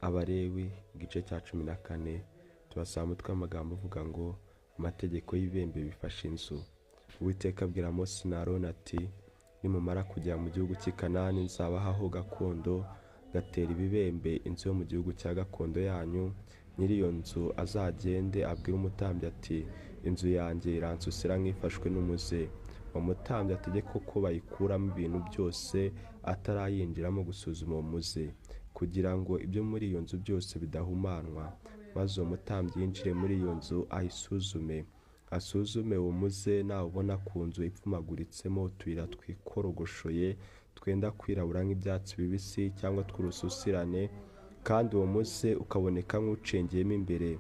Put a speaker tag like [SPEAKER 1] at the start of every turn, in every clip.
[SPEAKER 1] Abalewi igice cya 14 tubasaba umutwe w'amagambo uvuga ngo amategeko y'ibibembe bifasha inzu. Uwiteka abwira Mose na Aroni ati nimumara kujya mu gihugu cy'i Kanani nzabahaho gakondo gatera ibibembe inzu yo mu gihugu cya gakondo yanyu. Nyiri iyo nzu azagende abwire umutambyi ati inzu yanjye iransusira nk'ifashwe n'umuze. Umutambyi ategeka ko bayikuramo ibintu byose atarayinjiramo gusuzuma uwo muze, kugira ngo ibyo muri iyo nzu byose bidahumanwa. Maze uwo mutambyi yinjire muri iyo nzu asuzume uwo muze, nawubona ku nzu ipfumaguritsemo utuyira twikorogoshoye twenda kwirabura nk'ibyatsi bibisi cyangwa tw'urususirane, kandi uwo muze ukaboneka nk'ucengeyemo imbere,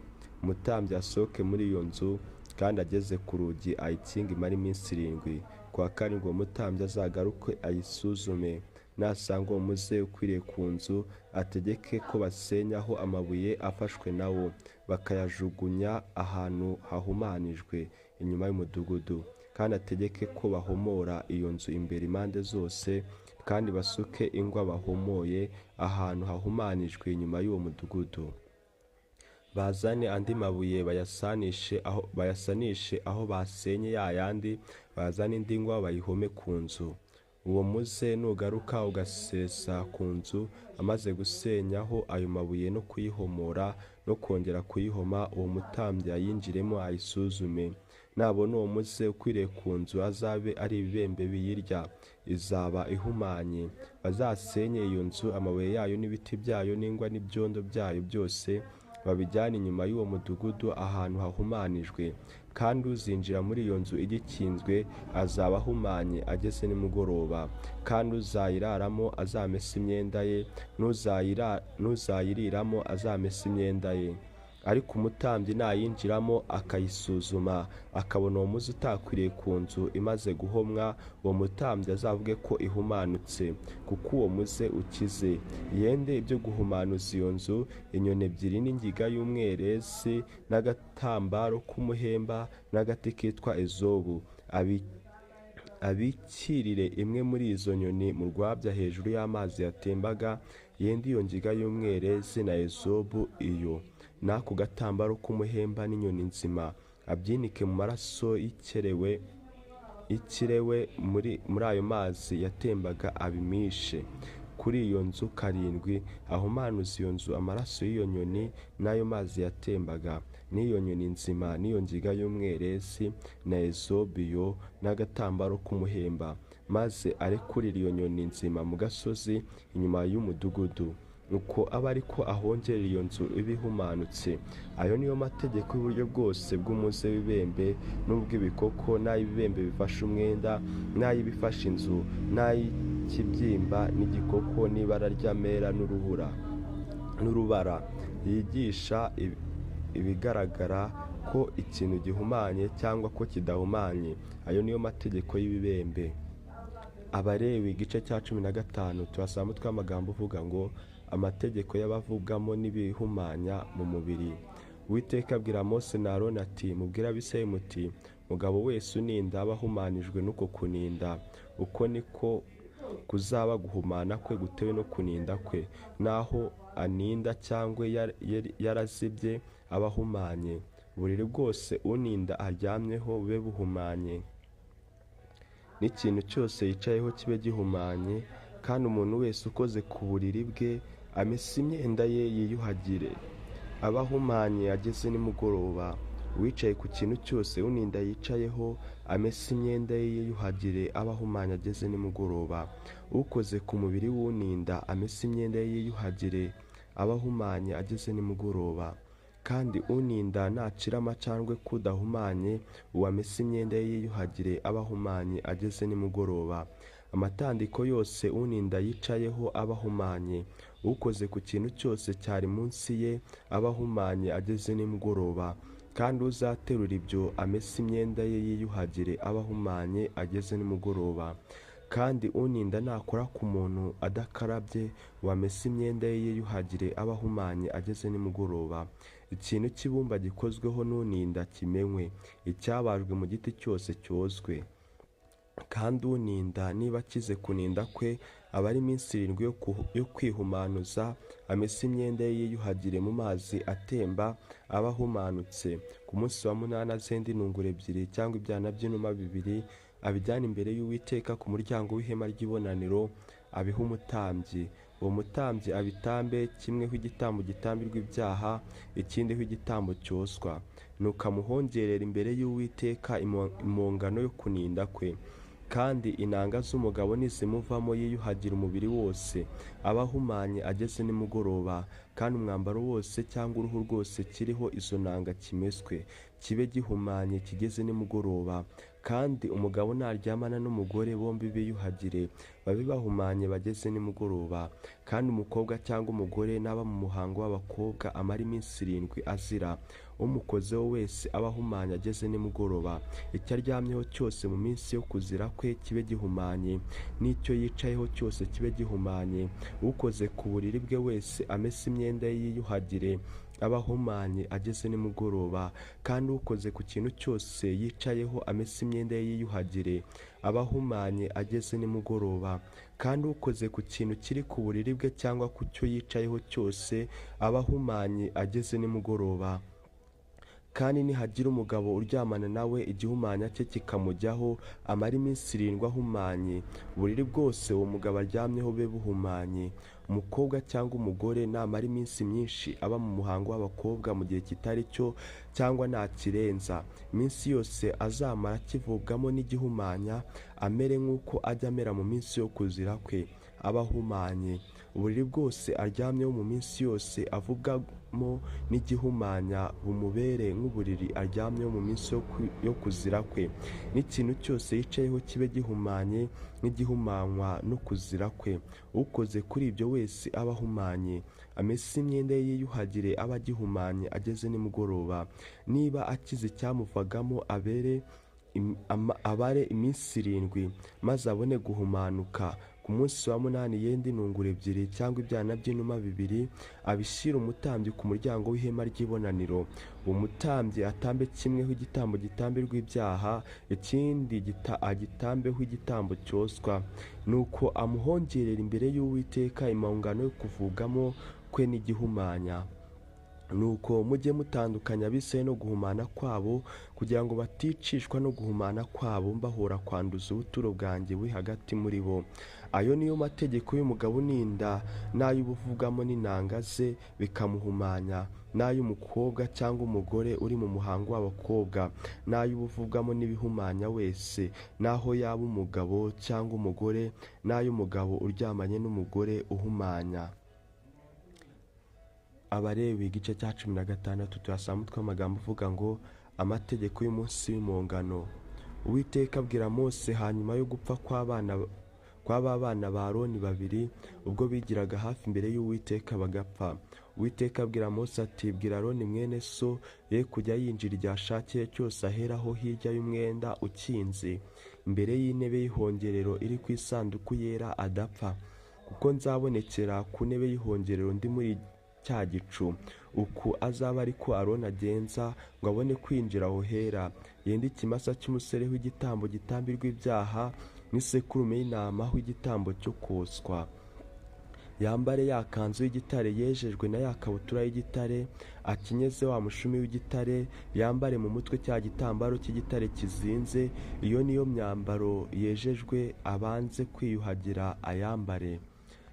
[SPEAKER 1] umutambyi asohoke muri iyo nzu kandi ageze ku rugi ayikinge imara iminsi 7. Kwa karindwi uwo mutambyi azagaruke ayisuzume, nasanga uwo muze ukwiriye ku nzu ategeke ko basenyaho amabuye afashwe nawo bakayajugunya ahantu hahumanijwe inyuma y'umudugudu, kandi ategeke ko bahomora iyo nzu imbere impande zose, kandi basuke ingwa bahomoye ahantu hahumanijwe inyuma y'uwo mudugudu. Bazane andi mabuye bayasanishe aho basenye yayandi, bazane indi ngwa bayihome ku nzu. Uwo muze nugaruka ugasesa ku nzu amaze gusenyaho ayo mabuye no kuyihomora no kongera kuyihoma, uwo mutambyi ayinjiremo ayisuzume. Nabona uwo muze ukwiriye ku nzu azabe ari ibibembe biyirya, izaba ihumanye. Bazasenye iyo nzu, amabuye yayo n'ibiti byayo n'ingwa n'ibyondo byayo byose babijyana inyuma y'uwo mudugudu ahantu hahumanijwe, kandi uzinjira muri iyo nzu igikinzwe azaba ahumanye ageze nimugoroba. Kandi uzayiraramo azamesa imyenda ye, n'uzayiriramo azamesa imyenda ye. Ariko umutambyi nayinjiramo akayisuzuma akabona uwo muze utakwiriye ku nzu imaze guhomwa, uwo mutambyi azavuge ko ihumanutse, kuko uwo muze ukize. Yende ibyo guhumanuza iyo nzu, inyoni 2 n'ingiga y'umwerezi n'agatambaro k'umuhemba n'agati kitwa ezobu, abikirire imwe muri izo nyoni mu rwabya hejuru y'amazi yatembaga. Yende iyo ngiga y'umwerezi na ezobu iyo n'ako gatambaro k'umuhemba n'inyoni nzima abyinike mu maraso y'ikirewe muri ayo mazi yatembaga abimishe kuri iyo nzu 7. Ahumanuza iyo nzu amaraso y'iyo nyoni n'ayo mazi yatembaga n'iyo nyoni nzima n'iyo ngiga y'umwerezi na ezobiyo n'agatambaro k'umuhemba, maze arekurira iyo nyoni nzima mu gasozi inyuma y'umudugudu. Nuko aba ariko ahongera iyo nzu ibihumanutse. Ayo niyo mategeko y'uburyo bwose bw'umuze w'ibibembe n'ubw'ibikoko n'ay'ibibembe bifashe umwenda n'ay'ibifashe inzu n'ay'ikibyimba n'igikoko n'ibara ry'amera n'urubara, yigisha ibigaragara ko ikintu gihumanye cyangwa ko kidahumanye. Ayo niyo mategeko y'ibibembe. Abalewi igice cya 15 tubasaba umutwe w'amagambo uvuga ngo amategeko y'abavugamo n'ibihumanya mu mubiri. Uwiteka abwira Mose na Aroni ati mubwire Abisirayeli muti mugabo wese uninda aba ahumanijwe n'uko kuninda, uko niko kuzaba guhumana kwe gutewe no kuninda kwe. Naho aninda cyangwa yarazibye aba ahumanye. Uburiri bwose uninda aryamyeho bube buhumanye, n'ikintu cyose yicayeho kibe gihumanye. Kandi umuntu wese ukoze ku buriri bwe amese imyenda ye yiyuhagire, aba ahumanye ageze nimugoroba. Uwicaye ku kintu cyose uninda yicayeho amese imyenda ye yiyuhagire, aba ahumanye ageze nimugoroba. Ukoze ku mubiri w'uninda amese imyenda ye yiyuhagire, aba ahumanye ageze nimugoroba. Kandi uninda nacira amacandwe kudahumanye, uwamese imyenda ye yiyuhagire, aba ahumanye ageze nimugoroba. Amatandiko yose uninda yicayeho aba ahumanye. Ukoze ku kintu cyose cyari munsi ye aba ahumanye ageze nimugoroba. Kandi uzaterura ibyo amese imyenda ye yiyuhagire, aba ahumanye ageze nimugoroba. Kandi uninda nakora ku muntu adakarabye, uwamese imyenda ye yiyuhagire, aba ahumanye ageze nimugoroba. Ikintu cy'ibumba gikozweho n'uninda kimenywe, icyabajwe mu giti cyose cyozwe. Kandi uninda niba akize kuninda kwe aba ari iminsi 7 yo kwihumanuza, amese imyenda ye yiyuhagire mu mazi atemba aba ahumanutse. Ku munsi wa 8 azende intungure 2 cyangwa ibyana by'inuma 2, abijyana imbere y'Uwiteka ku muryango w'ihema ry'ibonaniro, abiha umutambyi. Uwo mutambyi abitambe kimwe hw'igitambo gitambirwa ibyaha, ikindi hw'igitambo cyoswa. Nuko amuhongerera imbere y'Uwiteka impongano yo kuninda kwe. Kandi inanga z'umugabo nizimuvamo yiyuhagira umubiri wose, aba ahumanye ageze nimugoroba, kandi umwambaro wose cyangwa uruhu rwose kiriho izo nanga kimeswe, kibe gihumanye kigeze nimugoroba. Kandi umugabo naryamana n'umugore bombi biyuhagire, babe bahumanye bageze nimugoroba. Kandi umukobwa cyangwa umugore naba mu muhango w'abakobwa amara iminsi 7 azira, umukozeho wese aba ahumanye ageze nimugoroba. Icyo aryamyeho cyose mu minsi yo kuzira kwe kibe gihumanye, n'icyo yicayeho cyose kibe gihumanye. Ukoze ku buriri bwe wese amese imyenda ye yiyuhagire, aba ahumanye ageze nimugoroba. Kandi ukoze ku kintu cyose yicayeho amese imyenda ye yiyuhagire, aba ahumanye ageze nimugoroba. Kandi ukoze ku kintu kiri ku buriri bwe cyangwa ku cyo yicayeho cyose, aba ahumanye ageze nimugoroba. Kandi nihagira umugabo uryamana nawe igihumanya cye kikamujyaho, amara iminsi 7 ahumanye, uburiri bwose uwo mugabo aryamyeho be buhumanye. Umukobwa cyangwa umugore namara iminsi myinshi aba mu muhango w'abakobwa mu gihe kitari cyo cyangwa ntakirenza, iminsi yose azamara akivubwamo n'igihumanya, amere nk'uko ajya amera mu minsi yo kuzira kwe, aba ahumanye. Uburiri bwose aryamyeho mu minsi yose avubwamo n'igihumanya bumubere nk'uburiri aryamyeho mu minsi yo kuzira kwe. N'ikintu cyose yicayeho kibe gihumanye n'igihumanywa no kuzira kwe. Ukoze kuri ibyo wese aba ahumanye, amese imyenda ye yiyuhagire, aba agihumanye ageze nimugoroba. Niba akize icyamuvagamo abare iminsi 7, maze abone guhumanuka. Ku munsi wa 8 yenda intungure 2 cyangwa ibyana by'inuma 2, abishyira umutambyi ku muryango w'ihema ry'ibonaniro. Uwo mutambyi atambe kimwe hw'igitambo gitambirwa ibyaha, ikindi agitambeho igitambo cyoswa. Nuko amuhongerera imbere y'Uwiteka impongano yo kuvugamo kwe n'igihumanya. Nuko mujye mutandukanya Abisirayeli no guhumana kwabo, kugira ngo baticishwa no guhumana kwabo mbahora kwanduza ubuturo bwanjye buri hagati muri bo. Ayo niyo mategeko y'umugabo uninda, n'ay'ubuvugamo n'inanga ze bikamuhumanya, n'ay'umukobwa cyangwa umugore uri mu muhango w'abakobwa, n'ay'ubuvugamo n'ibihumanya wese, naho yaba umugabo cyangwa umugore, n'ay'umugabo uryamanye n'umugore uhumanya. Abalewi igice cya 16 turasanga umutwe w'amagambo uvuga ngo amategeko y'umunsi w'impongano. Uwiteka abwira Mose hanyuma yo gupfa kw'abana ba Aroni 2, ubwo bigiraga hafi imbere y'Uwiteka bagapfa. Uwiteka abwira Mose ati, bwira Aroni mwene so ye kujya yinjira igihe ashakiye cyose aheraho hirya y'umwenda ukinze, imbere y'intebe y'ihongerero iri ku isanduku yera adapfa, kuko nzabonekera ku ntebe y'ihongerero ndi muri cya gicu. Uku azaba ariko Aroni agenza ngo abone kwinjira aho hera. Yenda ikimasa cy'umusere w'igitambo gitambirwa ibyaha, n'isekurume y'intama w'igitambo cyo koswa. Yambare ya kanzu y'igitare yejejwe na ya kabutura y'igitare, akinyeze wa mushumi w'igitare, yambare mu mutwe cya gitambaro cy'igitare kizinze. Iyo niyo myambaro yejejwe, abanze kwiyuhagira ayambare.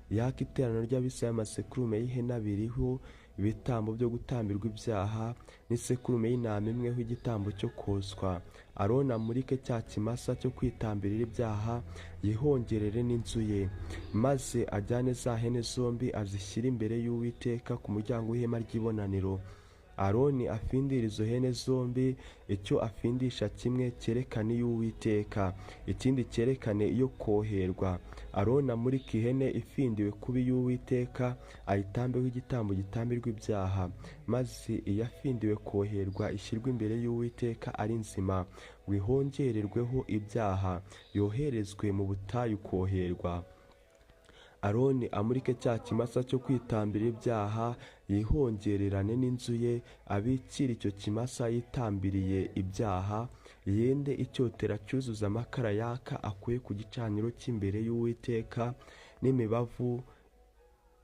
[SPEAKER 1] Yaka iteraniro ry'Abisirayeli amasekurume y'ihene 2 ibitambo byo gutambirwa ibyaha, n'isekurume y'intama 1 w'igitambo cyo koswa. Aroni amurike cya kimasa cyo kwitambirira ibyaha, yihongerere n'inzu ye, maze ajyane za hene zombi azishyire imbere y'Uwiteka ku muryango w'ihema ry'ibonaniro. Aroni afindira izo hene zombi, icyo afindisha kimwe cyerekane y'Uwiteka, ikindi cyerekane iyo koherwa. Aroni amurika ihene ifindiwe kubi y'Uwiteka, ayitambeho igitambo gitambirwa ibyaha, maze iyafindiwe koherwa ishyirwe imbere y'Uwiteka ari nzima, wihongererweho ibyaha, yoherezwe mu butayu koherwa. Aroni amurike cya kimasa cyo kwitambira ibyaha, yihongererane n'inzu ye, abikira icyo kimasa yitambiriye ibyaha. Yende icyotera cyuzuza amakara yaka akuye ku gicaniro cy'imbere y'Uwiteka, n'imibavu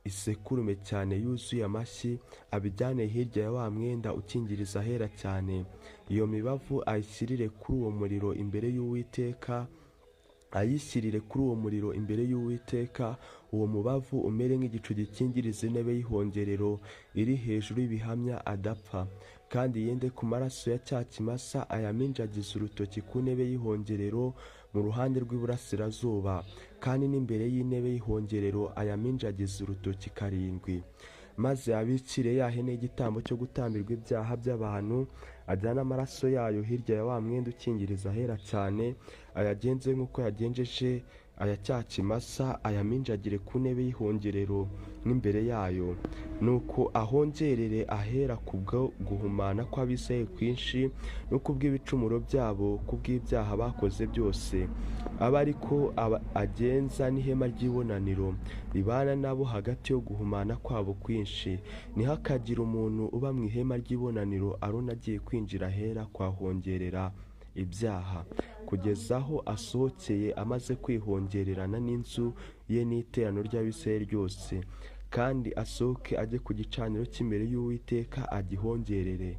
[SPEAKER 1] isekurume cyane yuzuye amashyi, abijyane hirya ya wa mwenda ukingiriza ahera cyane. Iyo mibavu ayishyirire kuri uwo muriro imbere y'Uwiteka, ayishyirire kuri uwo muriro imbere y'Uwiteka. Uwo mubavu umere nk'igicu gikingiriza intebe y'ihongerero iri hejuru y'ibihamya adapfa. Kandi yende ku maraso ya cya kimasa ayaminjagiza urutoki ku ntebe y'ihongerero mu ruhande rw'iburasirazuba, kandi n'imbere y'intebe y'ihongerero ayaminjagiza urutoki 7. Maze abicire ya hene y'igitambo cyo gutambirwa ibyaha by'abantu, ajyana amaraso yayo hirya ya wa mwenda ukingiriza ahera cyane, ayagenze nk'uko yagenjeje aya cya kimasa, ayaminjagire ku ntebe y'ihongerero n'imbere yayo. Nuko ahongerere ahera kubwo guhumana kw'Abisirayeli kwinshi no kubw'ibicumuro byabo, kubw'ibyaha bakoze byose. Aba ariko agenza n'ihema ry'ibonaniro ribana nabo hagati yo guhumana kwabo kwinshi. Ntihakagire umuntu uba mu ihema ry'ibonaniro Aroni agiye kwinjira ahera kwahongerera ibyaha, kugeza aho asohokeye amaze kwihongererana n'inzu ye n'iterano ry'Abisirayeli ryose. Kandi asohoke ajye ku gicaniro cy'imbere y'Uwiteka agihongerere.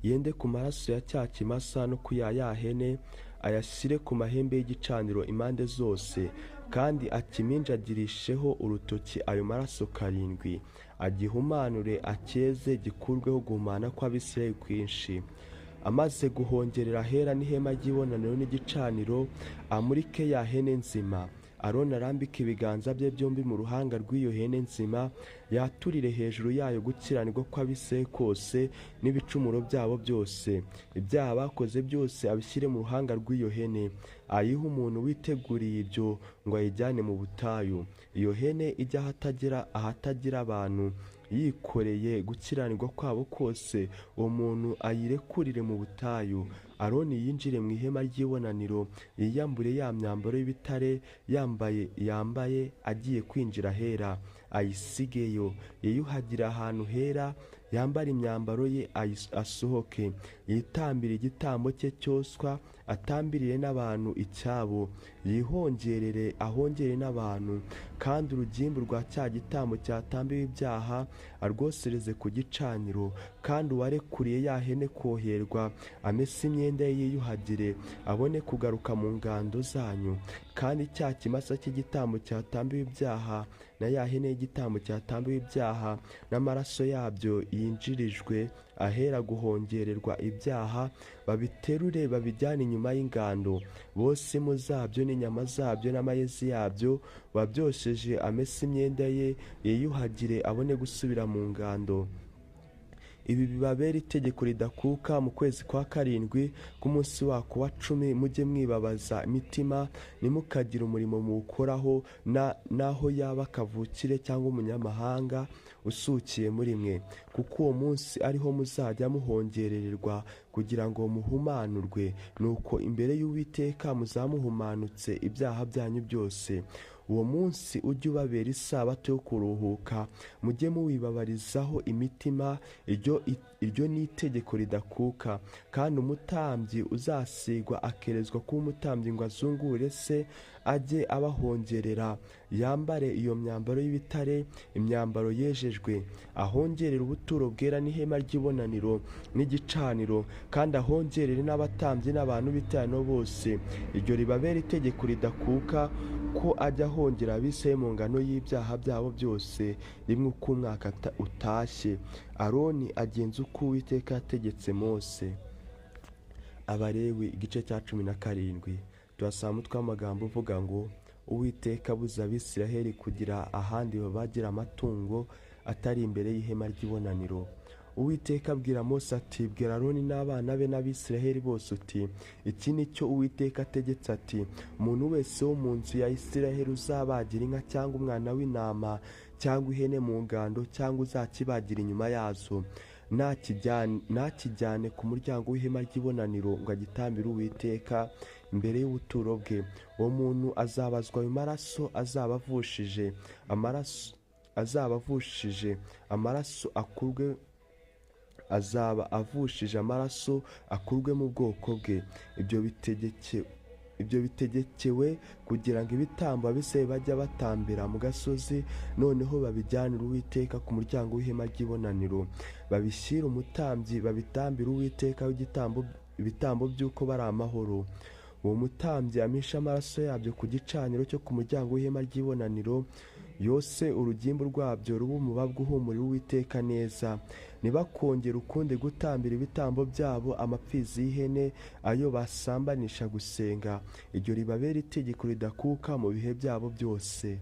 [SPEAKER 1] Yende ku maraso ya cya kimasa no ku ya hene, ayashyire ku mahembe y'igicaniro impande zose, kandi akiminjagirisheho urutoki ayo maraso 7. Agihumanure acyeze, gikurweho guhumana kw'Abisirayeli kwinshi. Amaze guhongerera ahera n'ihema ry'ibonaniro n'igicaniro, amurike ya hene nzima. Aroni arambike ibiganza bye byombi mu ruhanga rw'iyo hene nzima, yaturire hejuru yayo gukiranirwa kw'Abisirayeli kose n'ibicumuro byabo byose. Ibyaha bakoze byose abishyire mu ruhanga rw'iyo hene, ayihe umuntu witeguriye ibyo ngo ayijyane mu butayu. Iyo hene ijya ahatagira abantu, yikoreye gukiranirwa kwabo kose, uwo muntu ayirekurire mu butayu. Aroni yinjire mu ihema ry'ibonaniro, yiyambure ya myambaro y'ibitare yambaye agiye kwinjira ahera, ayisigeyo. Yiyuhagire ahantu hera, yambare imyambaro ye, asohoke. Yitambire igitambo cye cyoswa, atambirire n'abantu icyabo. Yihongerere ahongere n'abantu, kandi urugimbu rwa cya gitambo cyatambiwe ibyaha arwosereze ku gicaniro. Kandi uwarekuriye ya hene koherwa amese imyenda ye yiyuhagire, abone kugaruka mu ngando zanyu. Kandi cya kimasa cy'igitambo cyatambiwe ibyaha na ya hene y'igitambo cyatambiwe ibyaha n'amaraso yabyo yinjirijwe ahera guhongererwa ibyaha, babiterure babijyane inyuma y'ingando. Bose mu zabyo n'inyama zabyo n'amayezi yabyo babyosheje amese imyenda ye yiyuhagire, abone gusubira mu ngando. Ibi bibabera itegeko ridakuka mu kwezi kwa 7 k'umunsi wako wa 10. Mujye mwibabaza imitima, nimukagire umurimo muwukoraho, naho yaba kavukire cyangwa umunyamahanga usukiye muri mwe, kuko uwo munsi ariho muzajya muhongerererwa kugira ngo muhumanurwe. Nuko imbere y'Uwiteka muzamuhumanutse ibyaha byanyu byose. Uwo munsi ujye ubabera isabato yo kuruhuka, mujye muwibabarizaho imitima. Iryo ni itegeko ridakuka. Kandi umutambyi uzasigwa akerezwa kuba umutambyi ngo azungure se, ajye abahongerera. Yambare iyo myambaro y'ibitare, imyambaro yejejwe, ahongerera ubuturo bwera n'ihema ry'ibonaniro n'igicaniro, kandi ahongerere n'abatambyi n'abantu b'iterano bose. Iryo ribabera itegeko ridakuka, ko ajya ahongera Abisirayeli mu ngano y'ibyaha byabo byose rimwe uko umwaka utashye. Aroni agenza uko Uwiteka yategetse Mose. Abalewi igice cya 17. Turasanga umutwe w'amagambo uvuga ngo Uwiteka abuza Abisirayeli kugira ahandi babagira amatungo atari imbere y'ihema ry'ibonaniro. Uwiteka abwira Mose ati, bwira Aroni n'abana be n'Abisirayeli bose uti, iki ni cyo Uwiteka ategetse ati, umuntu wese wo mu nzu ya Isirayeli uzabagira inka cyangwa umwana w'intama cyangwa ihene mu ngando, cyangwa uzakibagira inyuma yazo, ntakijyane ku muryango w'ihema ry'ibonaniro ngo agitambire Uwiteka imbere y'ubuturo bwe. Uwo muntu azabazwa ayo maraso azaba avushije amaraso akurwe mu bwoko bwe. Ibyo ibyo bitegekewe kugira ngo ibitambo Abisirayeli bajya batambira mu gasozi noneho babijyanire Uwiteka ku muryango w'ihema ry'ibonaniro, babishyire umutambyi, babitambire Uwiteka ibitambo by'uko bari amahoro. Uwo mutambyi amisha amaraso yabyo ku gicaniro cyo ku muryango w'ihema ry'ibonaniro, yose urugimbu rwabyo ruba umubabwa uhumurira Uwiteka neza. Ntibakongere ukundi gutambira ibitambo byabo amapfizi y'ihene, ayo basambanisha gusenga. Iryo ribabera itegeko ridakuka mu bihe byabo byose.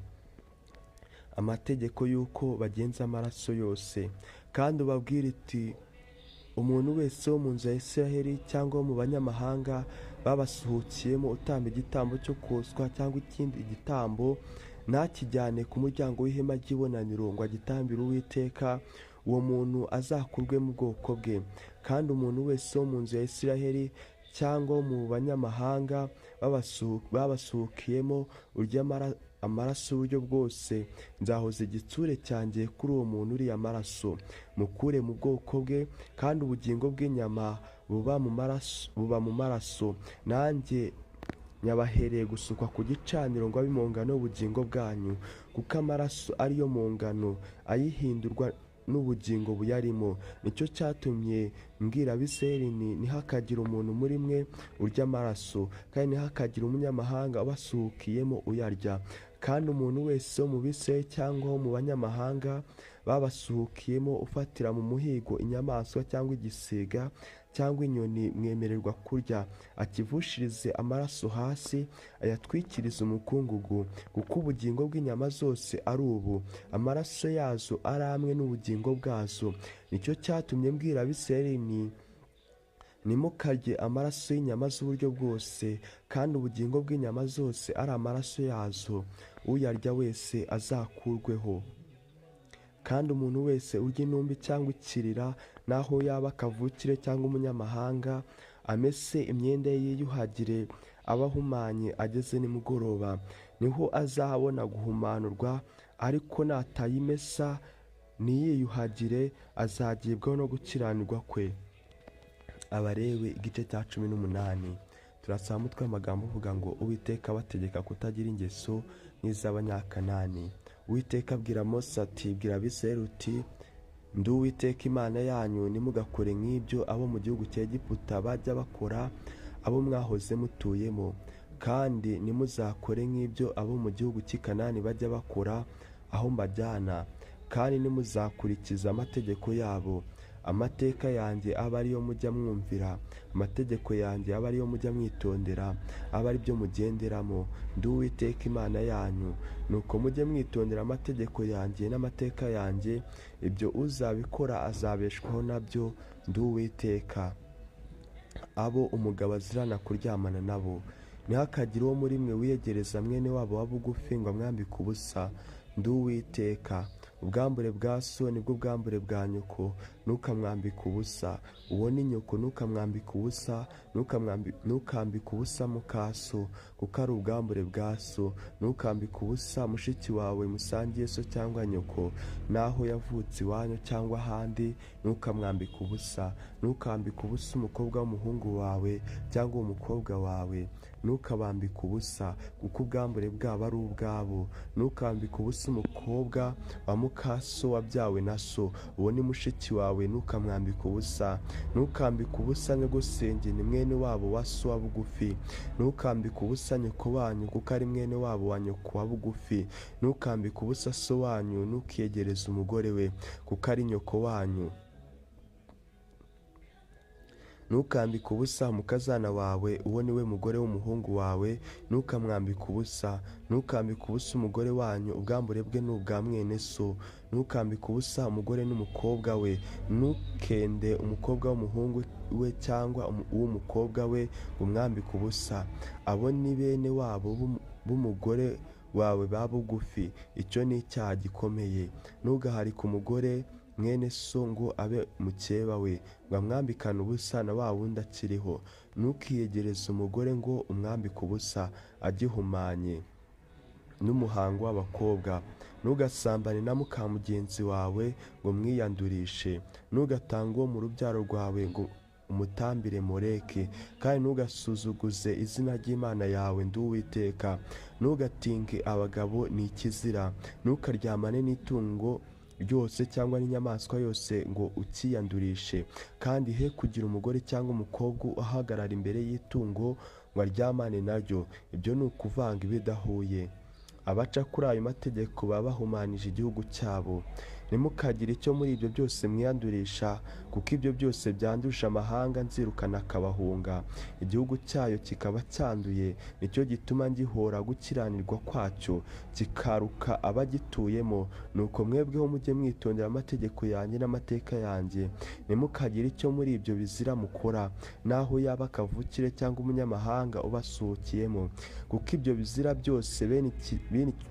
[SPEAKER 1] Amategeko y'uko bagenza amaraso yose. Kandi ubabwire iti, umuntu wese wo mu nzu ya Isirayeli cyangwa wo mu banyamahanga babasuhukiyemo utamba igitambo cyo koswa cyangwa ikindi gitambo, ntakijyane ku muryango w'ihema ry'ibonaniro ngo agitambire Uwiteka, uwo muntu azakurwe mu bwoko bwe. Kandi umuntu wese wo mu nzu ya Isirayeli cyangwa wo mu banyamahanga babasuhukiyemo urya amaraso uburyo bwose, nzahoza igitsure cyanjye kuri uwo muntu uriya amaraso, mukure mu bwoko bwe, kandi ubugingo bw'inyama buba mu maraso, nanjye nyabahereye gusukwa ku gicaniro ngo abe impongano y'ubugingo bwanyu, kuko amaraso ariyo mpongano ayihindurwa n'ubugingo buyarimo. Nicyo cyatumye mbwira Abisirayeli nti, ntihakagire umuntu muri mwe urya amaraso, kandi ntihakagire umunyamahanga ubasuhukiyemo uyarya. Kandi umuntu wese wo mu Bisirayeli cyangwa wo mu banyamahanga babasuhukiyemo ufatira mu muhigo inyamaswa cyangwa igisiga cyangwa inyoni, mwemererwa kurya, akivushirize amaraso hasi, ayatwikirize umukungugu, kuko ubugingo bw'inyama zose ari ubu, amaraso yazo ari amwe n'ubugingo bwazo. Nicyo cyatumye mbwira Abisirayeli nti, ntimukarye amaraso y'inyama z'uburyo bwose, kandi ubugingo bw'inyama zose ari amaraso yazo, uyarya wese azakurweho. Kandi umuntu wese urya intumbi cyangwa ikirira, naho yaba akavukire cyangwa umunyamahanga, amese imyenda ye yiyuhagire, aba ahumanye ageze nimugoroba, niho azabona guhumanurwa. Ariko natayimesa ntiyiyuhagire, azagibwaho no gukiranirwa kwe. Abalewi igice cya 18. Turasaba umutwe w'amagambo uvuga ngo, Uwiteka abategeka kutagira ingeso nk'iz'abanyakanani. Uwiteka abwira Mose ati, bwira Abisirayeli uti, Ndi Uwiteka Imana yanyu, ntimugakore nk'ibyo abo mu gihugu cya Egiputa bajya bakora, abo mwahoze mutuyemo. Kandi ntimuzakore nk'ibyo abo mu gihugu cy'i Kanani bajya bakora, aho mbajyana. Kandi ntimuzakurikiza amategeko yabo. Amateka yanjye aba ariyo mujya mwumvira, amategeko yanjye aba ariyo mujya mwitondera, aba ari byo mugenderamo. Ndi Uwiteka Imana yanyu. Nuko mujye mwitondera amategeko yanjye n'amateka yanjye, ibyo uzabikora azabeshwaho nabyo. Ndi Uwiteka. Abo umugabo azirana kuryamana nabo. Ntihakagire uwo muri mwe wiyegereza mwene wabo wa bugufi ngo amwambike ubusa. Ndi Uwiteka. Ubwambure bwa so nibwo bwambure bwa nyoko, ntukamwambike ubusa. Uwo ni nyoko, ntukamwambike ubusa. Ntukambike ubusa muka so, kuko ari ubwambure bwa so. Ntukambike ubusa mushiki wawe musangiye so cyangwa nyoko, naho yavutse iwanyu cyangwa ahandi, ntukamwambike ubusa. Ntukambike ubusa umukobwa w'umuhungu wawe cyangwa umukobwa wawe, ntukabambike ubusa, kuko ubwambure bwabo ari ubwabo. Ntukambike ubusa umukobwa wa muka so wabyawe na so, uwo ni mushiki wawe, ntukamwambike ubusa. Ntukambike ubusa nyogosenge, ni mwene wabo wa so wa bugufi. Ntukambike ubusa nyoko wanyu, kuko ari mwene wabo wa nyoko wa bugufi. Ntukambike ubusa so wanyu, ntukiyegereze umugore we, kuko ari nyoko wanyu. Ntukambike ubusa umukazana wawe, uwo ni we mugore w'umuhungu wawe, ntukamwambike ubusa. Ntukambike ubusa umugore wanyu, ubwambure bwe ni ubwa mwene so. Ntukambike ubusa umugore n'umukobwa we. Ntukende umukobwa w'umuhungu we cyangwa uw'umukobwa we umwambike ubusa. Abo ni bene wabo b'umugore wawe ba bugufi. Icyo ni icyaha gikomeye. Ntugaharike umugore mwene so ngo abe mukeba we, ngo amwambikane ubusa na wa wundi akiriho. Ntukiyegereze umugore ngo umwambike ubusa agihumanye n'umuhango w'abakobwa. Ntugasambane na muka mugenzi wawe ngo mwiyandurishe. Ntugatange uwo mu rubyaro rwawe ngo umutambire Moleki, kandi ntugasuzuguze izina ry'Imana yawe Ndi Uwiteka. Ntugatinge abagabo ni ikizira. Ntukaryamane n'itungo ryose cyangwa n'inyamaswa yose ngo ukiyandurishe, kandi he kugira umugore cyangwa umukobwa uhagarara imbere y'itungo ngo aryamane naryo. Ibyo ni ukuvanga ibidahuye. Abaca kuri ayo mategeko baba bahumanije igihugu cyabo. Ntimukagire icyo muri ibyo byose mwiyandurisha, kuko ibyo byose byandusha amahanga nzirukana akabahunga, igihugu cyayo kikaba cyanduye. Nicyo gituma ngihora gukiranirwa kwacyo, kikaruka abagituyemo. Nuko mwebweho mujye mwitondera amategeko yanjye n'amateka yanjye. Ntimukagire icyo muri ibyo bizira mukora, naho yaba akavukire cyangwa umunyamahanga ubasuhukiyemo, kuko ibyo bizira byose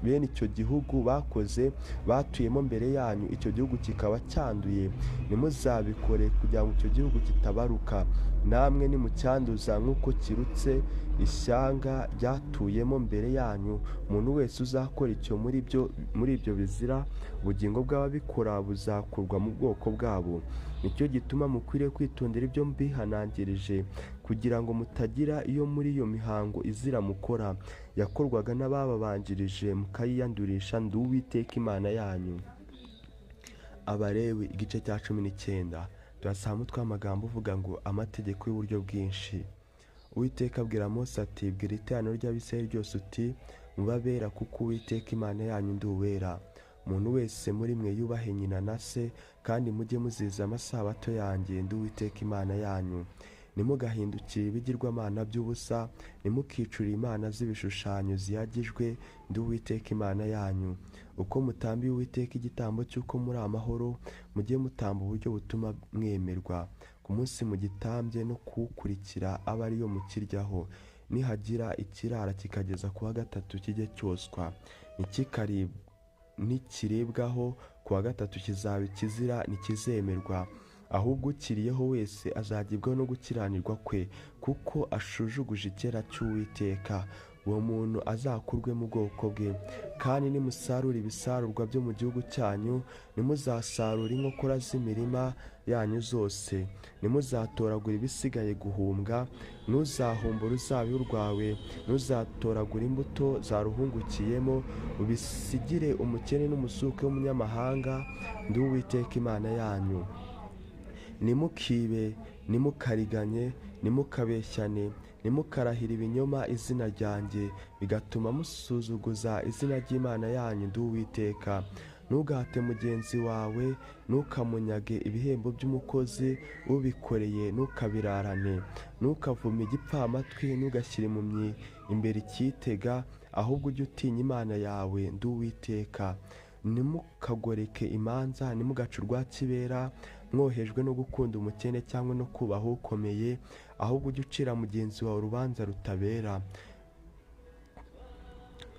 [SPEAKER 1] bene icyo gihugu bakoze batuyemo mbere yanyu, icyo gihugu kikaba cyanduye. Ntimuzabikore kugira ngo icyo gihugu kitabaruka. Namwe nimucyanduza nk'uko kirutse ishyanga ryatuyemo mbere yanyu, umuntu wese uzakora icyo muri ibyo bizira, ubugingo bw'ababikora buzakurwa mu bwoko bwabo. Nicyo gituma mukwiriye kwitondera ibyo mbihanangirije, kugira ngo mutagira iyo muri iyo mihango izira mukora yakorwaga n'abababanjirije mukayiyandurisha Ndi Uwiteka Imana yanyu. Abalewi igice cya 19. Turasanga umutwe w'amagambo uvuga ngo amategeko y'uburyo bwinshi. Uwiteka abwira Mose ati, bwira iteraniro ry'Abisirayeli ryose uti, mubabera kuko Uwiteka Imana yanyu Ndi Uwera. Umuntu wese muri mwe yubahe nyina na se, kandi mujye muziza amasabato yanjye Ndi Uwiteka Imana yanyu. Ntimugahindukire ibigirwamana by'ubusa, ntimukicure imana z'ibishushanyo ziyagijwe Ndi Uwiteka Imana yanyu. Uko mutambiye Uwiteka igitambo cy'uko muri amahoro, mujye mutamba uburyo butuma mwemerwa. Ku munsi mugitambye no kuwukurikira aba ariyo mukiryaho. Nihagira ikirara kikageza ku wa gatatu kijye cyoswa, nikiribwaho ku wa gatatu kizaba ikizira ntikizemerwa. Ahubwo ukiriyeho wese azagibwaho no gukiranirwa kwe, kuko ashujuguje icyera cy'Uwiteka. Uwo muntu azakurwe mu bwoko bwe. Kandi nimusarura ibisarurwa byo mu gihugu cyanyu, ntimuzasarura inkokora z'imirima yanyu zose. Ntimuzatoragura ibisigaye guhumbwa. Ntuzahumba uruzabibu rwawe, ntuzatoragura imbuto zaruhungukiyemo, ubisigire umukene n'umusuke w'umunyamahanga Ndi Uwiteka Imana yanyu. Ntimukibe, ntimukariganye, ntimukabeshyane, ntimukarahire ibinyoma izina ryanjye, bigatuma musuzuguza izina ry'Imana yanyu Ndi Uwiteka. Ntugahate mugenzi wawe, ntukamunyage ibihembo by'umukozi ubikoreye, ntukabirarane. Ntukavume igipfamatwi, ntugashyire impumyi imbere icyitega, ahubwo ujye utinya Imana yawe Ndi Uwiteka. Ntimukagoreke imanza, ntimugace urwa kibera mwohejwe no gukunda umukene cyangwa no kubaha ukomeye, ahubwo ujye ucira mugenzi wawe urubanza rutabera.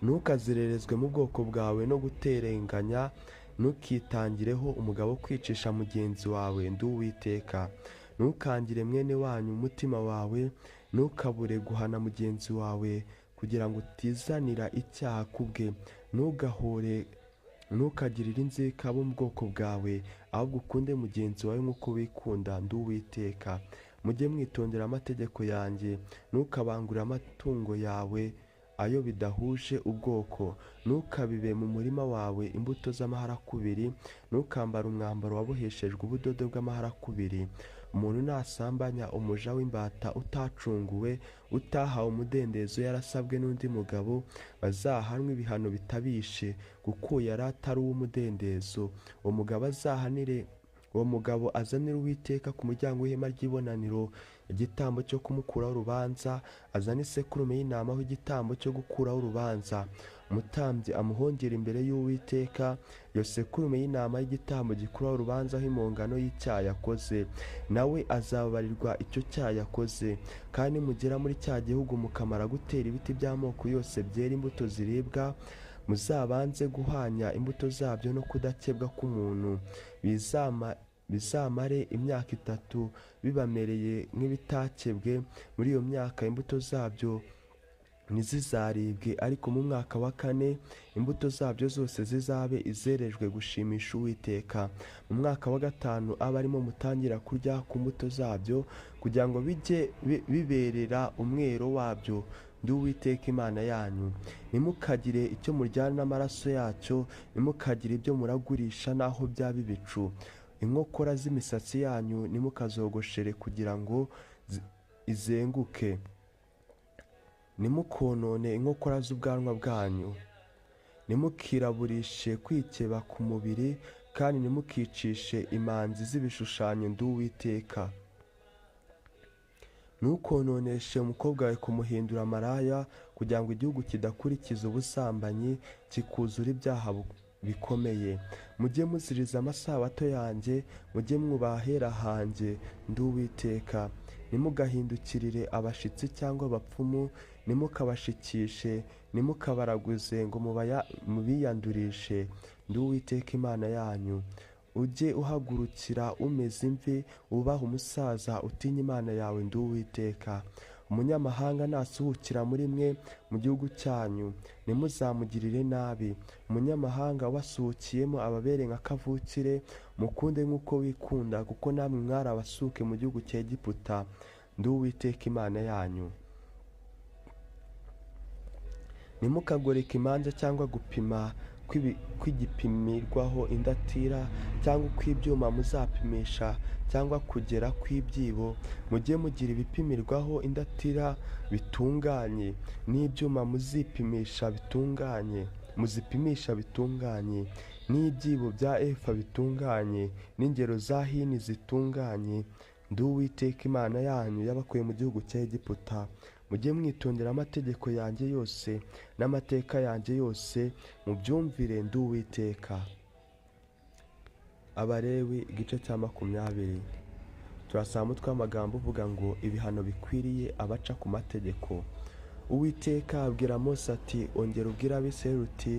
[SPEAKER 1] Ntukazererezwe mu bwoko bwawe no guterenganya. Ntukitangireho umugabo kwicisha mugenzi wawe Ndi Uwiteka. Ntukangire mwene wanyu umutima wawe. Ntukabure guhana mugenzi wawe kugira ngo utizanira icyaha ku bwe. Ntukagirire inzika abo mu bwoko bwawe, ahubwo ukunde mugenzi wawe nk'uko wikunda Ndi Uwiteka. Mujye mwitondera amategeko yanjye. Ntukabangurire amatungo yawe ayo bidahuje ubwoko. Ntukabibe mu murima wawe imbuto z'amaharakubiri. Ntukambare umwambaro waboheshejwe ubudodo bw'amaharakubiri. Umuntu nasambanya umuja w'imbata utacunguwe, utahawe umudendezo yarasabwe n'undi mugabo, bazahanwe ibihano bitabishe, kuko yari atari uw'umudendezo. Uwo mugabo azanira Uwiteka ku muryango w'ihema ry'ibonaniro igitambo cyo kumukuraho urubanza, azana isekurume y'intama aho igitambo cyo gukuraho urubanza. Umutambyi amuhongera imbere y'Uwiteka iyo sekurume y'intama y'igitambo gikuraho urubanza aho impongano y'icyaha yakoze. Nawe azababarirwa icyo cyaha yakoze. Kandi mugera muri cya gihugu mukamara gutera ibiti by'amoko yose byera imbuto ziribwa, muzabanze guhanya imbuto zabyo no kudakebwa k'umuntu. Bizamare imyaka 3 bibamereye nk'ibitakebwe. Muri iyo myaka imbuto zabyo ntizizaribwe, ariko mu mwaka wa 4 imbuto zabyo zose zizabe izerejwe gushimisha Uwiteka. Mu mwaka wa 5 abe arimo mutangira kurya ku mbuto zabyo, kugira ngo bijye biberera umwero wabyo. Ndi Uwiteka Imana yanyu. Ntimukagire icyo muryana n'amaraso yacyo, ntimukagire ibyo muragurisha n'aho byaba ibicu. Inkokora z'imisatsi yanyu ntimukazogoshere kugira ngo izenguke. Ntimukonone inkokora z'ubwanwa bwanyu. Ntimukiraburishe kwikeba ku mubiri, kandi ntimukicishe imanzi z'ibishushanyo. Ndi Uwiteka. Ntukononeshe umukobwa wawe kumuhindura amaraya, kugira ngo igihugu kidakurikiza ubusambanyi kikuzura ibyaha bikomeye. Mujye muziriza amasabato yanjye, mujye mwubaha ahera hanjye. Ndi Uwiteka. Ntimugahindukirire abashitsi cyangwa abapfumu, ntimukabashikishe, ntimukabaraguze ngo mubiyandurishe. Ndi Uwiteka Imana yanyu. Ujye uhagurukira umeze imvi, ubaha umusaza, utinya Imana yawe. Ndi Uwiteka. Umunyamahanga nasuhukira muri mwe mu gihugu cyanyu, ntimuzamugirire nabi. Umunyamahanga wasuhukiyemo ababere nka kavukire, mukunde nk'uko wikunda, kuko namwe mwari abasuke mu gihugu cya Egiputa. Ndi Uwiteka Imana yanyu. Ntimukagoreke imanza cyangwa gupima kw'igipimirwaho indatira, cyangwa kw'ibyuma muzapimisha, cyangwa kugera kw'ibyibo. Mujye mugira ibipimirwaho indatira bitunganye, n'ibyuma muzipimisha bitunganye, n'ibyibo bya efa bitunganye, n'ingero za hini zitunganye. Ndi Uwiteka Imana yanyu yabakuye mu gihugu cya Egiputa. Mujye mwitondera amategeko yanjye yose n'amateka yanjye yose, mubyumvire. Ndi Uwiteka. Abalewi igice cya 20. Turasaba umutwe w'amagambo uvuga ngo ibihano bikwiriye abaca ku mategeko. Uwiteka abwira Mose ati, ongera ubwire Abisirayeli uti,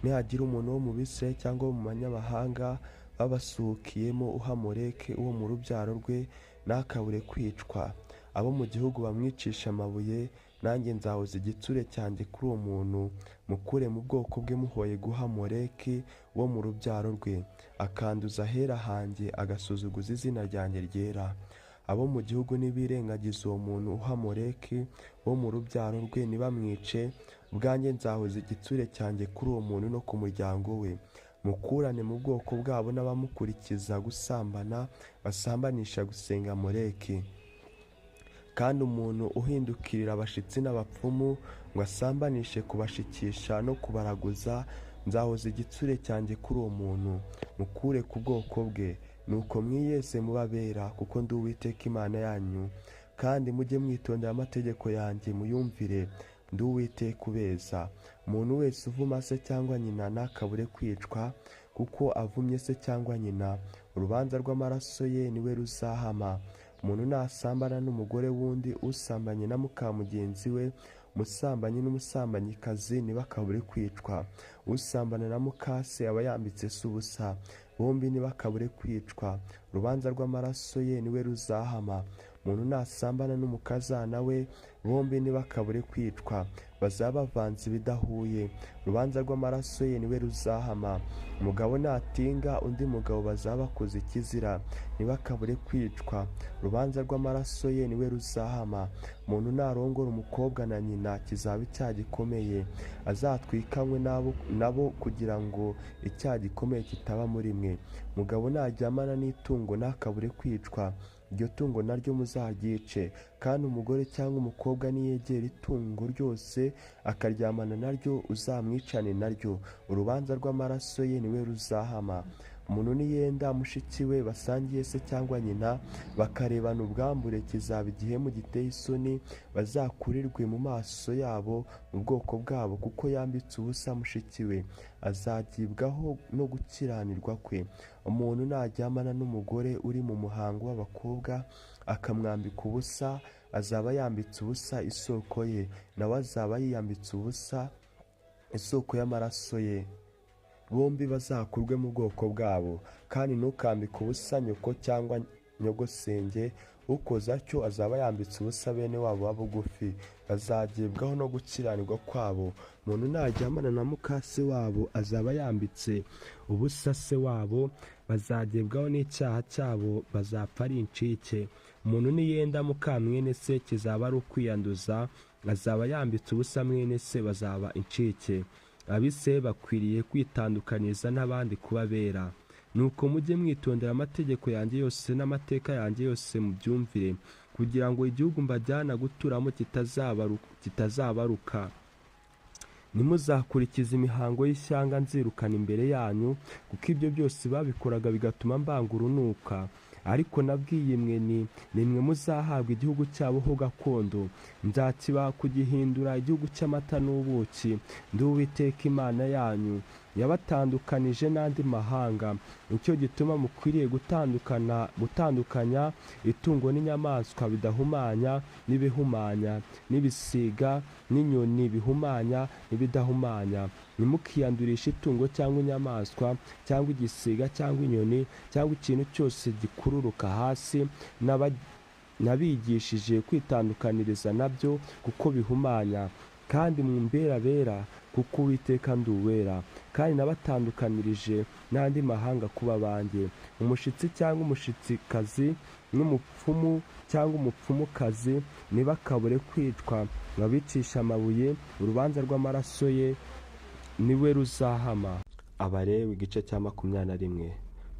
[SPEAKER 1] nihagira umuntu wo mu Bisirayeli cyangwa wo mu banyamahanga babasuhukiyemo uha Moleki uwo mu rubyaro rwe, ntakabure kwicwa. Abo mu gihugu bamwicishe amabuye, nanjye nzahoza igitsure cyanjye kuri uwo muntu, mukure mu bwoko bwe muhoye guha Moleki wo mu rubyaro rwe, akanduza ahera hanjye, agasuzuguza izina ryanjye ryera. Abo mu gihugu nibirengagiza uwo muntu uha Moleki wo mu rubyaro rwe, ntibamwice, ubwanjye nzahoza igitsure cyanjye kuri uwo muntu no ku muryango we. Mukurane mu bwoko bwabo n'abamukurikiza gusambana, basambanisha gusenga Moleki. Kandi umuntu uhindukirira abashitsi n'abapfumu ngo asambanishe kubashikisha no kubaraguza, nzahoza igitsure cyanjye kuri uwo muntu, mukure ku bwoko bwe. Nuko mwiyese mubabera, kuko Ndi Uwiteka Imana yanyu, kandi mujye mwitondera amategeko yanjye muyumvire. Ndi Uwiteka ubeza. Umuntu wese uvuma se cyangwa nyina ntakabure kwicwa, kuko avumye se cyangwa nyina. Urubanza rw'amaraso ye niwe ruzahama. Umuntu nasambana n'umugore wundi, usambanye na muka mugenzi we, umusambanyi n'umusambanyikazi ntibakabure kwicwa. Usambana na mukase aba yambitse se ubusa, bombi ntibakabure kwicwa. Urubanza rw'amaraso ye niwe ruzahama. Umuntu nasambana n'umukazana we, bombi ntibakabure kwicwa, bazaba bavanze ibidahuye. Urubanza rw'amaraso ye niwe ruzahama. Umugabo natinga undi mugabo bazaba bakoze ikizira, ntibakabure kwicwa. Urubanza rw'amaraso ye niwe ruzahama. Umuntu narongora umukobwa na nyina, kizaba icyaha gikomeye, azatwikanywe nabo kugira ngo icyaha gikomeye kitaba muri mwe. Mugabo naryamana n'itungo ntakabure kwicwa, iryo tungo naryo muzaryice. Kandi umugore cyangwa umukobwa niyegera itungo ryose akaryamana naryo, uzamwicane naryo. Urubanza rw'amaraso ye niwe ruzahama. Umuntu niyenda mushiki we basangiye se cyangwa nyina, bakarebana ubwambure, kizaba igihemu giteye isoni, bazakurirwe mu maso yabo mu bwoko bwabo, kuko yambitse ubusa mushiki we, azagibwaho no gukiranirwa kwe. Umuntu naryamana n'umugore uri mu muhango w'abakobwa akamwambika ubusa, azaba yambitse ubusa isoko ye, nawe azaba yiyambitse ubusa isoko y'amaraso ye. Bombi bazakurwe mu bwoko bwabo. Kandi ntukambike ubusa nyoko cyangwa nyogosenge, ukoze atyo azaba yambitse ubusa bene wabo wa bugufi, bazagibwaho no gukiranirwa kwabo. Umuntu naryamana na mukase wabo azaba yambitse ubusa se wabo, bazagibwaho n'icyaha cyabo, bazapfa ari incike. Umuntu niyenda muka mwene se kizaba ari ukwiyanduza, azaba yambitse ubusa mwene se, bazaba incike. Abise bakwiriye kwitandukanyiriza n'abandi kuba bera. Nuko mujye mwitondera amategeko yanjye yose n'amateka yanjye yose mubyumvire, kugira ngo igihugu mbajyana guturamo kitazabaruka. Nimuzakurikiza imihango y'ishyanga nzirukana imbere yanyu, kuko ibyo byose babikoraga bigatuma mbanga urunuka. Ariko nabwiye mwe nimwe muzahabwa igihugu cyabo ho gakondo, nzakibaha kugihindura igihugu cy'amata n'ubuki. Ndi Uwiteka Imana yanyu, yabatandukanije n'andi mahanga. Nicyo gituma mukwiriye gutandukanya itungo n'inyamaswa bidahumanya n'ibihumanya, n'ibisiga n'inyoni bihumanya n'ibidahumanya. Ntimukiyandurishe itungo cyangwa inyamaswa cyangwa igisiga cyangwa inyoni cyangwa ikintu cyose gikururuka hasi. Nabigishije kwitandukaniriza nabyo kuko bihumanya, kandi mumbera bera kuko Uwiteka ndi uwera. Kandi nabatandukanirije n'andi mahanga kuba banjye. Umushitsi cyangwa umushitsikazi n'umupfumu cyangwa umupfumukazi ntibakabure kwicwa, babicisha amabuye. Urubanza rw'amaraso ye niwe ruzahama. Abalewi igice cya 21.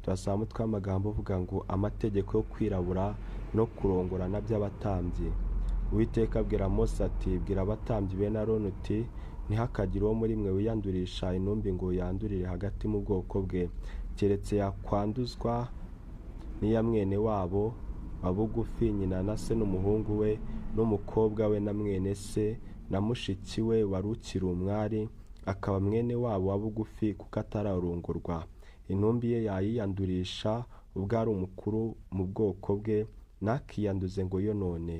[SPEAKER 1] Turasaba umutwe w'amagambo uvuga ngo amategeko yo kwirabura no kurongorana by'abatambyi. Uwiteka abwira Mose ati, bwira abatambyi bene Aroni uti, ntihakagire uwo muri mwe wiyandurisha intumbi ngo yandurire hagati mu bwoko bwe, keretse yakwanduzwa n'iya mwene wabo wa bugufi, nyina na se n'umuhungu we n'umukobwa we na mwene se na mushiki we wari ukiri umwari, akaba mwene wabo wa bugufi kuko atararongorwa. Intumbi ye yayiyandurisha ubwo ari umukuru mu bwoko bwe, ntakiyanduze ngo yonone.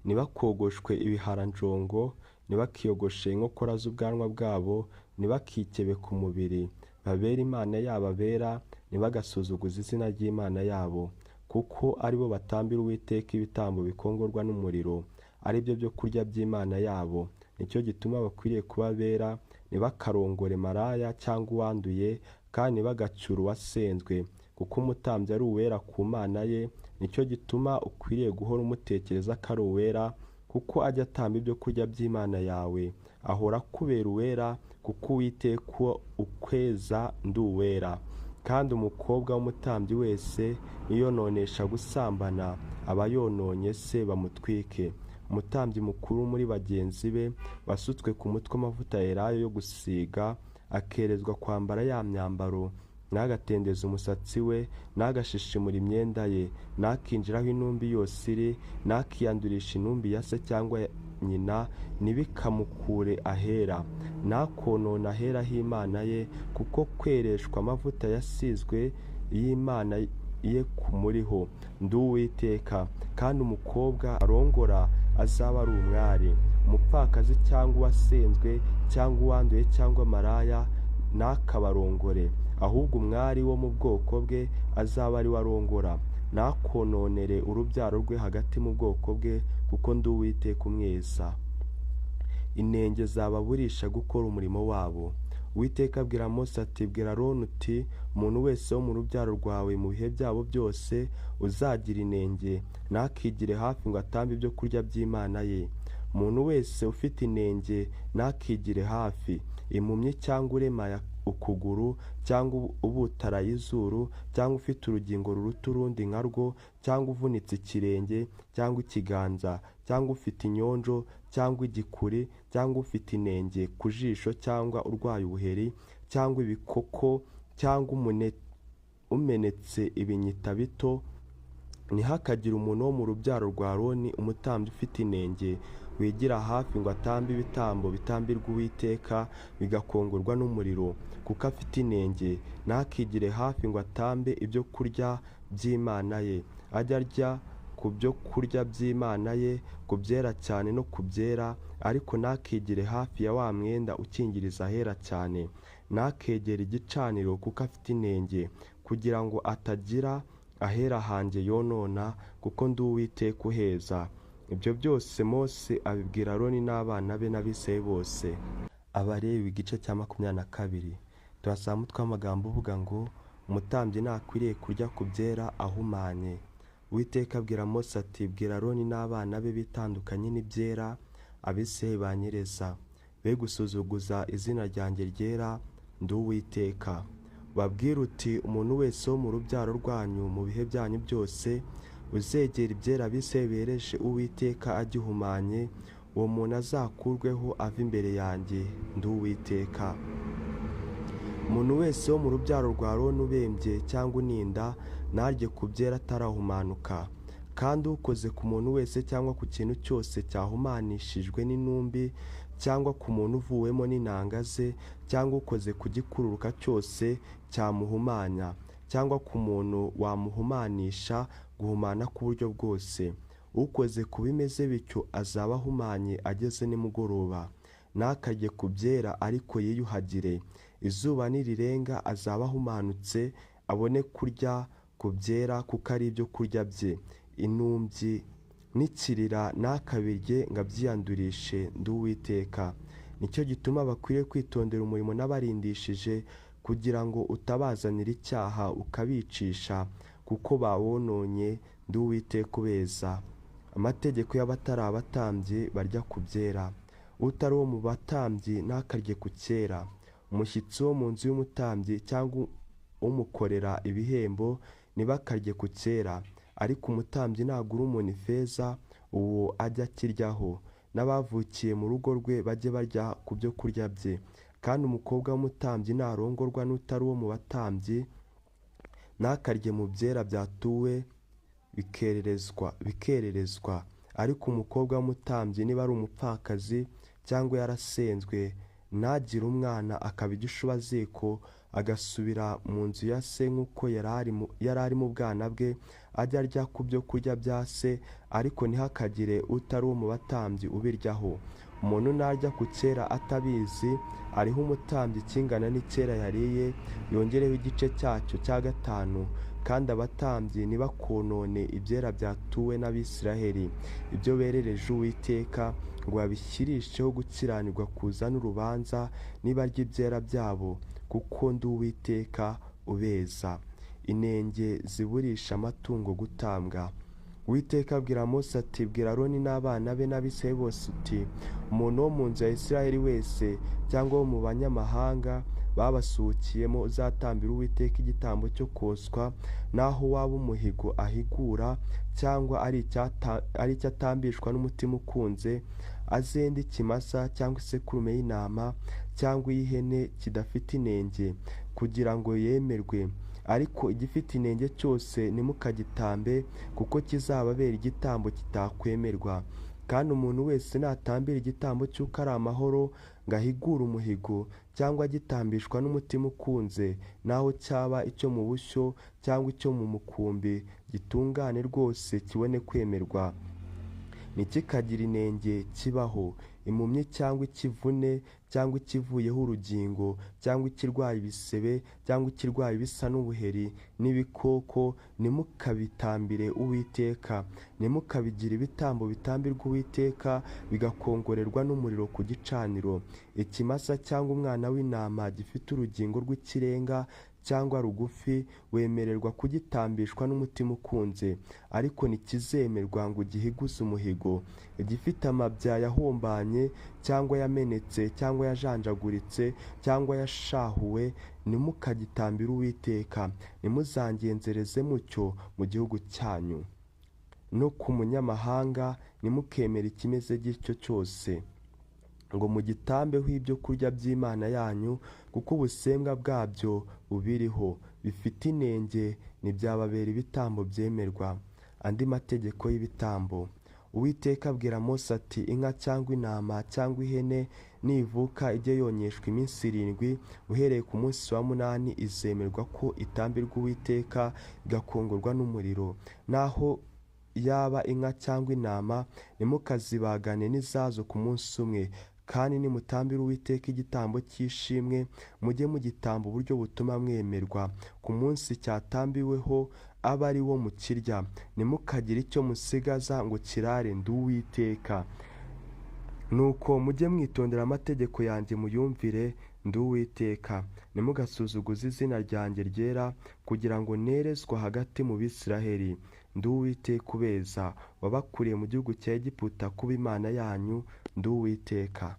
[SPEAKER 1] Nibakogoshwe ibiharanjongo, ntibakiyogoshe inkokora z'ubwanwa bwabo, ntibakikebe ku mubiri. Babera Imana yabo abera, ntibagasuzuguze izina ry'Imana yabo, kuko ari bo batambira Uwiteka ibitambo bikongorwa n'umuriro, ari byo byo kurya by'Imana yabo. Nicyo gituma bakwiriye kuba bera, ntibakarongore maraya cyangwa uwanduye, kandi ntibagacyure uwasenzwe, kuko umutambyi ari uwera ku Mana ye. Nicyo gituma ukwiriye guhora umutekereza ko ari uwera, kuko ajya atamba ibyo kurya by'Imana yawe. Ahora akubera uwera, kuko Uwiteka ukweza ndi uwera. Kandi umukobwa w'umutambyi wese niyononesha gusambana, aba yononye se, bamutwike. Umutambyi mukuru muri bagenzi be wasutswe ku mutwe amavuta yerayo yo gusiga, akerezwa kwambara ya myambaro, nagatendeza umusatsi we, nagashishimura imyenda ye, nakinjiraho intumbi yose iri, nakiyandurisha intumbi ya se cyangwa nyina, nibikamukure ahera, nakonona ahera h'Imana ye, kuko kwereshwa amavuta yasizwe y'Imana ye kumuriho. Ndi Uwiteka. Kandi umukobwa arongora azaba ari umwari, umupfakazi cyangwa uwasenzwe cyangwa uwanduye cyangwa maraya ntakabarongore, ahubwo umwari wo mu bwoko bwe azaba ari we arongora. Nakononere urubyaro rwe hagati mu bwoko bwe, kuko ndi Uwiteka umweza. Inenge zababurisha gukora umurimo wabo. Uwiteka abwira Mose ati, bwira Aroni uti, umuntu wese wo mu rubyaro rwawe mu bihe byabo byose uzagira inenge, ntakigire hafi ngo atambe ibyo kurya by'Imana ye. Umuntu wese ufite inenge ntakigire hafi. Impumyi cyangwa uremaye ukuguru cyangwa ubutaraye izuru cyangwa ufite urugingo ruruta urundi nka rwo cyangwa uvunitse ikirenge cyangwa ikiganza cyangwa ufite inyonjo cyangwa igikuri cyangwa ufite inenge ku jisho cyangwa urwaye ubuheri cyangwa ibikoko cyangwa umenetse ibinyita bito, ntihakagire umuntu wo mu rubyaro rwa Aroni umutambyi ufite inenge wigira hafi ngo atambe ibitambo bitambirwa Uwiteka bigakongorwa n'umuriro, kuko afite inenge. Ntakigire hafi ngo atambe ibyo kurya by'Imana ye. Ajya arya ku byo kurya by'Imana ye, ku byera cyane no ku byera, ariko ntakigire hafi ya wa mwenda ukingiriza ahera cyane. Ntakegere igicaniro kuko afite inenge, kugira ngo atagira ahera hanjye yonona, kuko ndi Uwiteka uheza. Ibyo byose Mose abibwira Aroni n'abana be n'Abisirayeli bose. Abalewi igice cya 22. Turasanga umutwe w'amagambo uvuga ngo umutambyi ntakwiriye kurya ku byera ahumanye. Uwiteka abwira Mose ati, bwira Aroni n'abana be bitandukanye n'ibyera Abisirayeli banyereza, be gusuzuguza izina ryanjye ryera, ndi Uwiteka. Babwire uti, umuntu wese wo mu rubyaro rwanyu mu bihe byanyu byose uzegera ibyera Abisirayeli bereje Uwiteka agihumanye, uwo muntu azakurweho ava imbere yanjye, ndi Uwiteka. Umuntu wese wo mu rubyaro rwa Aroni ubembye cyangwa uninda ntarye ku byera atarahumanuka. Kandi ukoze ku muntu wese cyangwa ku kintu cyose cyahumanishijwe n'intumbi, cyangwa ku muntu uvuwemo n'intanga ze, cyangwa ukoze ku gikururuka cyose cyamuhumanya, cyangwa ku muntu wamuhumanisha guhumana k'uburyo bwose, ukoze ku bimeze bityo azaba ahumanye ageze nimugoroba. Ntakarye ku byera ariko yiyuhagire, izuba nirirenga azaba ahumanutse, abone kurya ku byera kuko ari ibyo kurya bye. Intumbyi n'ikirira ntakabirye ngo abyiyandurishe, ndi Uwiteka. Nicyo gituma bakwiriye kwitondera umurimo n'abarindishije, kugira ngo utabazanira icyaha ukabicisha, kuko bawononye, ndi Uwiteka ubeza. Amategeko y'abatari abatambyi barya ku byera. Utari uwo mu batambyi ntakarye ku cyera. Umushyitsi wo mu nzu y'umutambyi cyangwa umukorera ibihembo ntibakarye ku cyera. Ariko umutambyi nagura umuntu ifeza, uwo ajya akiryaho, n'abavukiye mu rugo rwe bajye barya ku byo kurya bye. Kandi umukobwa w'umutambyi narongorwa n'utari uwo mu batambyi ntakarye mu byera byatuwe bikererezwa. Ariko umukobwa w'umutambyi niba ari umupfakazi cyangwa yarasenzwe, ntagire umwana akaba igishubaziko, agasubira mu nzu ya se nk'uko yari ari mu bwana bwe, ajya arya ku byo kurya bya se, ariko ntihakagire utari uwo mu batambyi ubiryaho. Umuntu narya ku cyera atabizi, ariho umutambyi kingana n'icyera yariye, yongereho igice cyacyo cya 5. Kandi abatambyi ntibakonone ibyera byatuwe n'Abisirayeli, ibyo berereje Uwiteka, ngo babishyirisheho gukiranirwa kuza n'urubanza nibarya ibyera byabo, kuko ndi Uwiteka ubeza. Inenge ziburisha amatungo gutambwa. Uwiteka abwira Mose ati, bwira Aroni n'abana be n'Abisirayeli bose uti, umuntu wo mu nzu ya Isirayeli wese cyangwa wo mu banyamahanga babasuhukiyemo uzatambira Uwiteka igitambo cyo koswa, naho waba umuhigo ahigura, cyangwa ari icyo atambishwa n'umutima ukunze, azende ikimasa cyangwa isekurume y'intama cyangwa iy'ihene kidafite inenge, kugira ngo yemerwe. Ariko igifite inenge cyose ntimukagitambe, kuko kizababera igitambo kitakwemerwa. Kandi umuntu wese natambira igitambo cy'uko ari amahoro, ngo ahigure umuhigo, cyangwa agitambishwa n'umutima ukunze, naho cyaba icyo mu bushyo cyangwa icyo mu mukumbi, gitungane rwose kibone kwemerwa. Ntikikagira inenge kibaho. Impumyi cyangwa ikivune cyangwa ikivuyeho urugingo cyangwa ikirwaye ibisebe cyangwa ikirwaye ibisa n'ubuheri n'ibikoko, ntimukabitambire Uwiteka. Ntimukabigire ibitambo bitambirwa Uwiteka, bigakongorerwa n'umuriro ku gicaniro. Ikimasa cyangwa umwana w'intama gifite urugingo rw'ikirenga cyangwa rugufi wemererwa kugitambishwa n'umutima ukunze, ariko ntikizemerwa ngo gihiguze umuhigo. Igifite amabya yahombanye cyangwa yamenetse cyangwa yajanjaguritse cyangwa yashahuwe, ntimukagitambire Uwiteka. Ntimuzangenzereze mutyo mu gihugu cyanyu. No ku munyamahanga ntimukemere ikimeze gityo cyose, ngo mugitambeho ibyo kurya by'Imana yanyu, kuko ubusembwa bwabyo bubiriho, bifite inenge, ntibyababera ibitambo byemerwa. Andi mategeko y'ibitambo. Uwiteka abwira Mose ati, inka cyangwa intama cyangwa ihene nivuka ijye yonyeshwa iminsi 7, uhereye ku munsi wa 8 izemerwa ko itambirwa Uwiteka, igakongorwa n'umuriro. Naho yaba inka cyangwa intama, ntimukazibagane n'izazo ku munsi umwe, kandi nimutambira Uwiteka igitambo cy'ishimwe, mujye mugitamba uburyo butuma mwemerwa. Ku munsi cyatambiweho abe ari wo mukirya, ntimukagire icyo musigaza ngo kirare. Ndi Uwiteka. Nuko mujye mwitondera amategeko yanjye muyumvire. Ndi Uwiteka. Ntimugasuzuguze izina ryanjye ryera, kugira ngo nerezwa hagati mu Bisirayeli. Ndi Uwiteka ubeza, wabakuriye mu gihugu cya Egiputa kuba Imana yanyu. Ndi Uwiteka.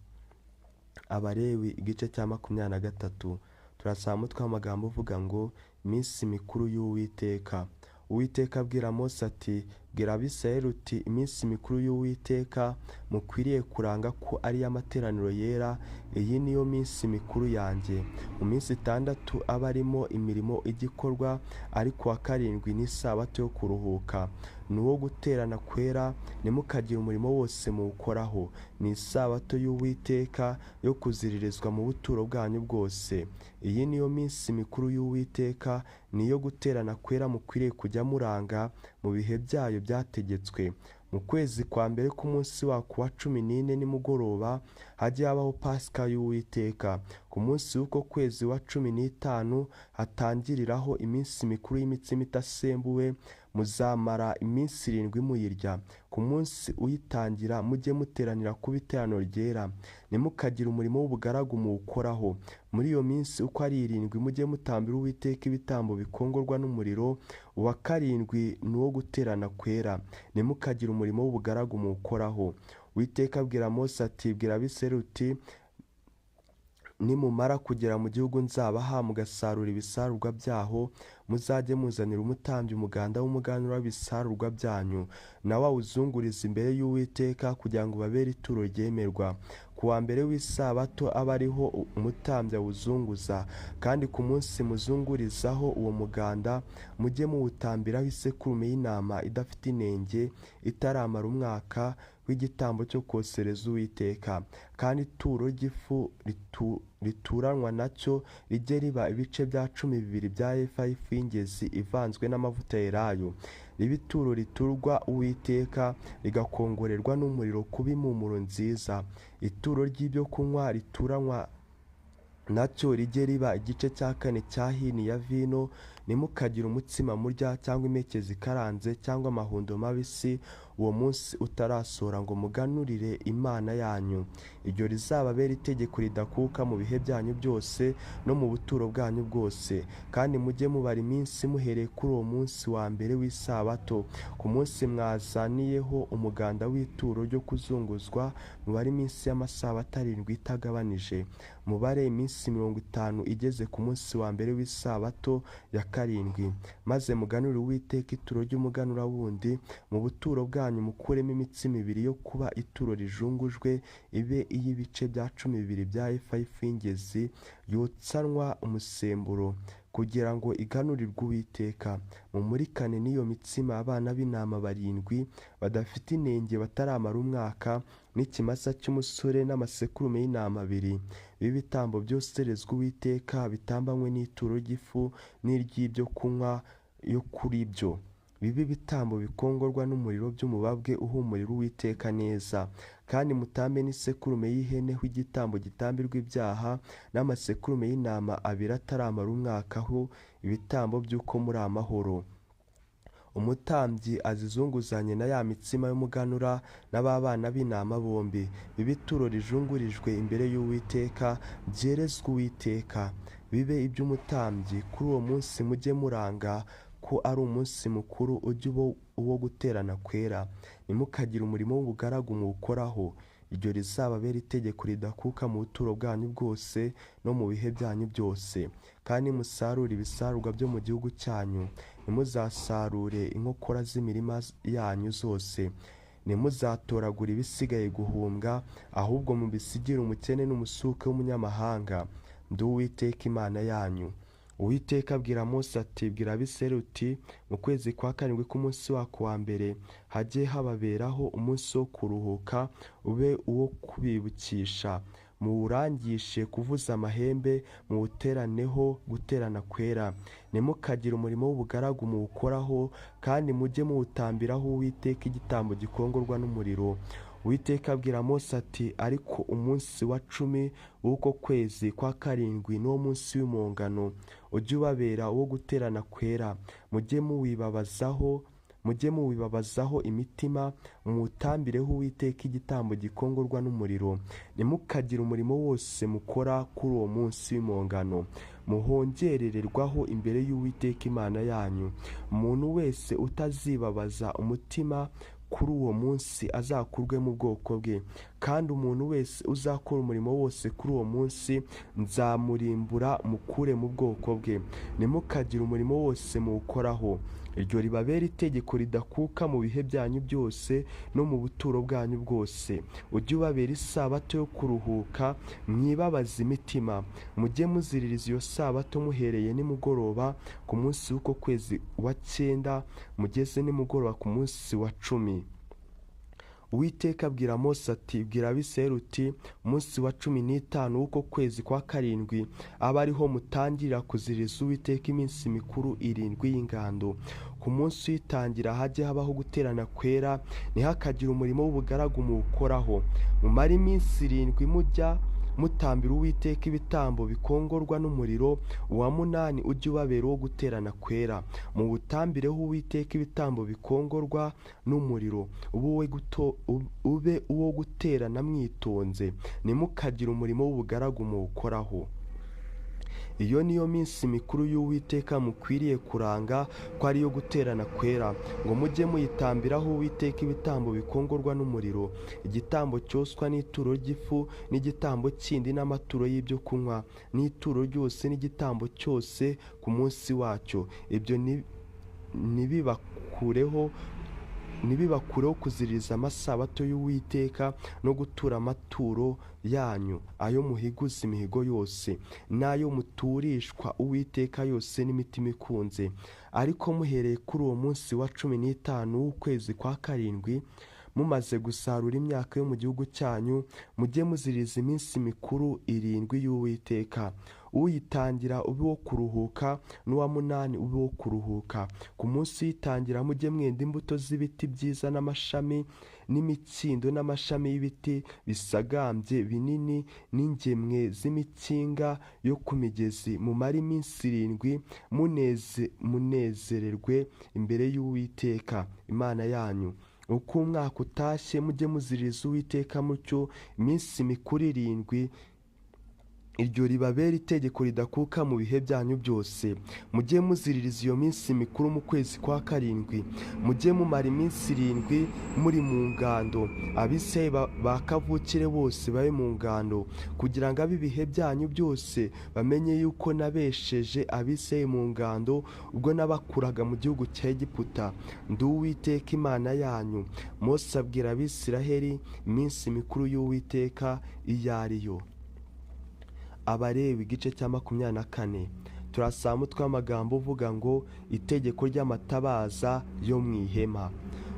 [SPEAKER 1] Abalewi igice cya 23. Turasaba umutwe w'amagambo uvuga ngo iminsi mikuru y'Uwiteka. Uwiteka abwira Mose ati, bwira Abisirayeli uti, iminsi mikuru y'Uwiteka mukwiriye kuranga ko ari y'amateraniro yera. Iyi niyo minsi mikuru yanjye. Mu minsi 6 aba arimo imirimo igikorwa, ariko wa karindwi ni isabato yo kuruhuka, ni uwo guterana kwera. Ntimukagire umurimo wose muwukoraho. Ni isabato y'Uwiteka yo kuziririzwa mu buturo bwanyu bwose. Iyi niyo minsi mikuru y'Uwiteka, ni iyo guterana kwera mukwiriye kujya muranga mu bihe byayo byategetswe. Mu kwezi kwa mbere k'umunsi wako wa 14 nimugoroba hajye habaho Pasika y'Uwiteka. Ku munsi w'uko kwezi wa 15 hatangiriraho iminsi mikuru y'imitsima idasembuwe. Muzamara iminsi 7 muyirya. Ku munsi uyitangira mujye muteranira ku iteraniro ryera. Ntimukagire umurimo w'ubugaragu muwukoraho. Muri iyo minsi uko ari 7 mujye mutambira Uwiteka ibitambo bikongorwa n'umuriro. Uwa karindwi ni uwo guterana kwera. Ntimukagire umurimo w'ubugaragu muwukoraho. Uwiteka abwira Mose ati, bwira Abisirayeli uti, nimumara kugera mu gihugu nzabaha mugasarura ibisarurwa byaho, muzajye muzanira umutambyi umuganda w'umuganura w'ibisarurwa byanyu, nawe awuzunguriza imbere y'Uwiteka kugira ngo babere ituro ryemerwa. Ku wa mbere w'isabato aba ariho umutambyi awuzunguza, kandi ku munsi muzungurizaho uwo muganda mujye muwutambiraho isekurume y'intama idafite inenge itaramara umwaka w'igitambo cyo kosereza Uwiteka. Kandi ituro ry'ifu rituranwa nacyo rijye riba ibice bya 12 bya efa y'ifu y'ingezi ivanzwe n'amavuta yerayo. Ribe ituro riturwa Uwiteka, rigakongorerwa n'umuriro kuba impumuro nziza. Ituro ry'ibyo kunywa rituranwa nacyo rijye riba igice cya 4 cya hini ya vino. Ntimukagire umutsima murya cyangwa impeke zikaranze cyangwa amahundo mabisi uwo munsi utarasora, ngo muganurire Imana yanyu. Iryo rizababera itegeko ridakuka mu bihe byanyu byose no mu buturo bwanyu bwose. Kandi mujye mubara iminsi muhereye kuri uwo munsi wa mbere w'isabato. Ku munsi mwazaniyeho umuganda w'ituro ryo kuzunguzwa, mubare iminsi y'amasabato 7 itagabanije. Mubare iminsi 50 igeze ku munsi wa mbere w'isabato ya 7. Maze muganurire Uwiteka ituro ry'umuganura wundi. Mu buturo bwanyu mukuremo imitsima 2 yo kuba ituro rijungujwe, ibe iy'ibice bya 12 bya efa y'ifu y'ingezi yotsanwa umusemburo, kugira ngo iganurirwe Uwiteka. Mumurikane n'iyo mitsima abana b'intama 7 badafite inenge bataramara umwaka, n'ikimasa cy'umusore n'amasekurume y'intama 2. Bibitambo byoserezwa Uwiteka, bitambanywe n'ituro ry'ifu n'iry'ibyo kunywa yo kuri byo. Bibe ibitambo bikongorwa n'umuriro by'umubabwe uhumurira Uwiteka neza. Kandi mutambe n'isekurume y'ihene w'igitambo gitambirwa ibyaha, n'amasekurume y'intama 2 ataramara umwaka ho ibitambo by'uko muri amahoro. Umutambyi azizunguzanye na ya mitsima y'umuganura n'ababana b'intama bombi. Bibe ituro rijungurijwe imbere y'Uwiteka, byerezwa Uwiteka. Bibe iby'umutambyi. Kuri uwo munsi mujye muranga ko ari umunsi mukuru, ujye uwo guterana kwera. Ntimukagire umurimo w'ubugaragu muwukoraho. Iryo rizababera itegeko ridakuka mu buturo bwanyu bwose no mu bihe byanyu byose. Kandi musarure ibisarurwa byo mu gihugu cyanyu. Ntimuzasarure inkokora z'imirima yanyu zose. Ntimuzatoragura ibisigaye guhumbwa, ahubwo mubisigire umukene n'umusuke w'umunyamahanga. Ndi Uwiteka Imana yanyu. Uwiteka abwira Mose ati, bwira Abisirayeli uti, mu kwezi kwa 7 k'umunsi wako wa mbere hajye hababeraho umunsi wo kuruhuka, ube uwo kubibukisha. Muwurangishe kuvuza amahembe, muwuteraneho guterana kwera. Ntimukagire umurimo w'ubugaragu muwukoraho, kandi mujye muwutambiraho Uwiteka igitambo gikongorwa n'umuriro. Uwiteka abwira Mose ati ariko umunsi wa 10 w'uko kwezi kwa 7 n'uwo munsi w'impongano ujye ubabera uwo guterana kwera, mujye muwibabazaho imitima, mutambireho Uwiteka igitambo gikongorwa n'umuriro. Ntimukagire umurimo wose mukora kuri uwo munsi w'impongano, muhongerererwaho imbere y'Uwiteka Imana yanyu. Umuntu wese utazibabaza umutima kuri uwo munsi azakurwe mu bwoko bwe, kandi umuntu wese uzakora umurimo wose kuri uwo munsi nzamurimbura mukure mu bwoko bwe. Ntimukagire umurimo wose muwukoraho. Iryo ribabera itegeko ridakuka mu bihe byanyu byose no mu buturo bwanyu bwose. Ujye ubabera isabato yo kuruhuka, mwibabaza imitima. Mujye muziririza iyo sabato muhereye nimugoroba ku munsi w'uko kwezi wa 9 mugeze nimugoroba ku munsi wa 10. Uwiteka abwira Mose ati bwira Abisirayeli uti umunsi wa 15 w'uko kwezi kwa 7 aba ariho mutangirira kuziririza Uwiteka iminsi mikuru 7 y'ingando. Ku munsi w'itangira hajye habaho guterana kwera, ntihakagire umurimo w'ubugaragu muwukoraho. Mumara iminsi 7 mujya mutambira Uwiteka ibitambo bikongorwa n'umuriro. Uwa 8 ujye ubabera uwo guterana kwera, muwutambireho Uwiteka ibitambo bikongorwa n'umuriro, ube uwo guterana mwitonze. Ntimukagire umurimo w'ubugaragu muwukoraho. Iyo niyo minsi mikuru y'Uwiteka mukwiriye kuranga ko ari yo guterana kwera, ngo mujye muyitambiraho Uwiteka ibitambo bikongorwa n'umuriro, igitambo cyoswa n'ituro ry'ifu n'igitambo kindi n'amaturo y'ibyo kunywa n'ituro ryose n'igitambo cyose ku munsi wacyo. Ibyo ntibibakureho kuziririza amasabato y'Uwiteka no gutura amaturo yanyu, ayo muhiguza imihigo yose n'ayo muturishwa Uwiteka yose n'imitima ikunze. Ariko muhereye kuri uwo munsi wa 15 w'ukwezi kwa 7 mumaze gusarura imyaka yo mu gihugu cyanyu, mujye muziririza iminsi mikuru 7 y'Uwiteka. Uyitangira ube wo kuruhuka, n'uwa 8 ube wo kuruhuka. Ku munsi yitangira mujye mwenda imbuto z'ibiti byiza n'amashami n'imikindo n'amashami y'ibiti bisagambye binini n'ingemwe z'imikinga yo ku migezi. Mumare iminsi 7 munezererwe imbere y'Uwiteka Imana yanyu. Uko umwaka utashye mujye muziririza Uwiteka mutyo iminsi mikuru 7. Iryo ribabera itegeko ridakuka mu bihe byanyu byose. Mujye muziririza iyo minsi mikuru mu kwezi kwa 7. Mujye mumara iminsi 7 muri mu ngando. Abisirayeli bakavukire bose babe mu ngando, kugira ngo abibihe byanyu byose bamenye yuko nabesheje Abisirayeli mu ngando ubwo nabakuraga mu gihugu cya Egiputa. Ndi Uwiteka Imana yanyu. Mose abwira Abisirayeli iminsi mikuru y'Uwiteka iyo ari yo. Abarewi igice cya 24. Turasaba umutwe w'amagambo uvuga ngo itegeko ry'amatabaza yo mu ihema.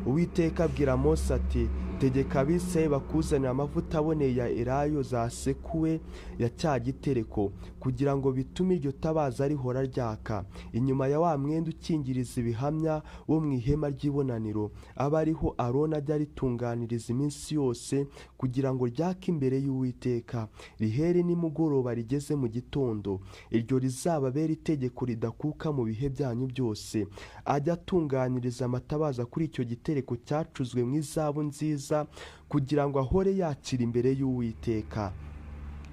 [SPEAKER 1] Uwiteka abwira Mose ati tegeka Abisirayeli bakuzanira amavuta aboneye ya elayo zasekuwe ya cya gitereko, kugira ngo bitume iryo tabaza rihora ryaka inyuma ya wa mwenda ukingiriza ibihamya wo mu ihema ry'ibonaniro. Aba ariho Aroni ajya ritunganiriza iminsi yose, kugira ngo ryake imbere y'Uwiteka, rihere nimugoroba rigeze mu gitondo. Iryo rizababera itegeko ridakuka mu bihe byanyu byose. Ajya atunganiriza amatabaza kuri icyo gitereko cyacuzwe mu izabu nziza, kugira ngo ahore yakira imbere y'Uwiteka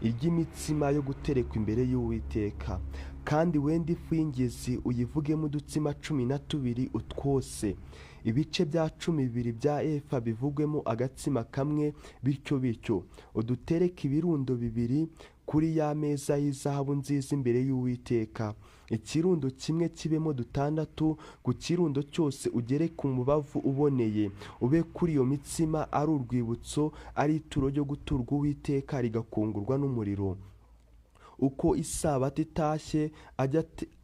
[SPEAKER 1] iry'imitsima yo guterekwa imbere y'Uwiteka. Kandi wenda ifu y'ingezi uyivugemo udutsima 12 utwose. Ibice bya 12 bya efa bivugwemo agatsima kamwe, bityo udutereke ibirundo 2 kuri ya meza y'izahabu nziza imbere y'Uwiteka. Ikirundo kimwe kibemo 6, ku kirundo cyose ugereke umubavu uboneye. Ube kuri iyo mitsima ari urwibutso, ari ituro ryo guturwa Uwiteka rigakungurwa n'umuriro. Uko isabato itashye ajya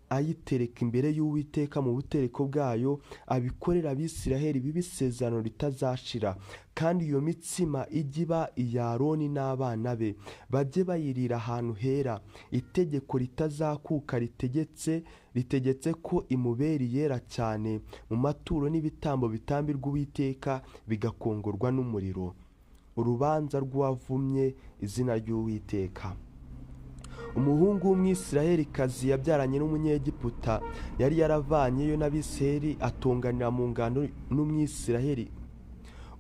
[SPEAKER 1] ayitereka imbere y'Uwiteka mu butereko bwayo, abikorera Abisirayeli b'isezerano ritazashira. Kandi iyo mitsima ijya iba iya Aroni n'abana be, bajye bayirira ahantu hera. Itegeko ritazakuka ritegetse ko imubera yera cyane mu maturo n'ibitambo bitambirwa Uwiteka bigakongorwa n'umuriro. urubanza rw'uwavumye izina ry'Uwiteka. Umuhungu w'Umwisirayelikazi yabyaranye n'Umunyegiputa yari yaravanyeyo n'Abisirayeli atonganira mu ngano n'Umwisirayeli.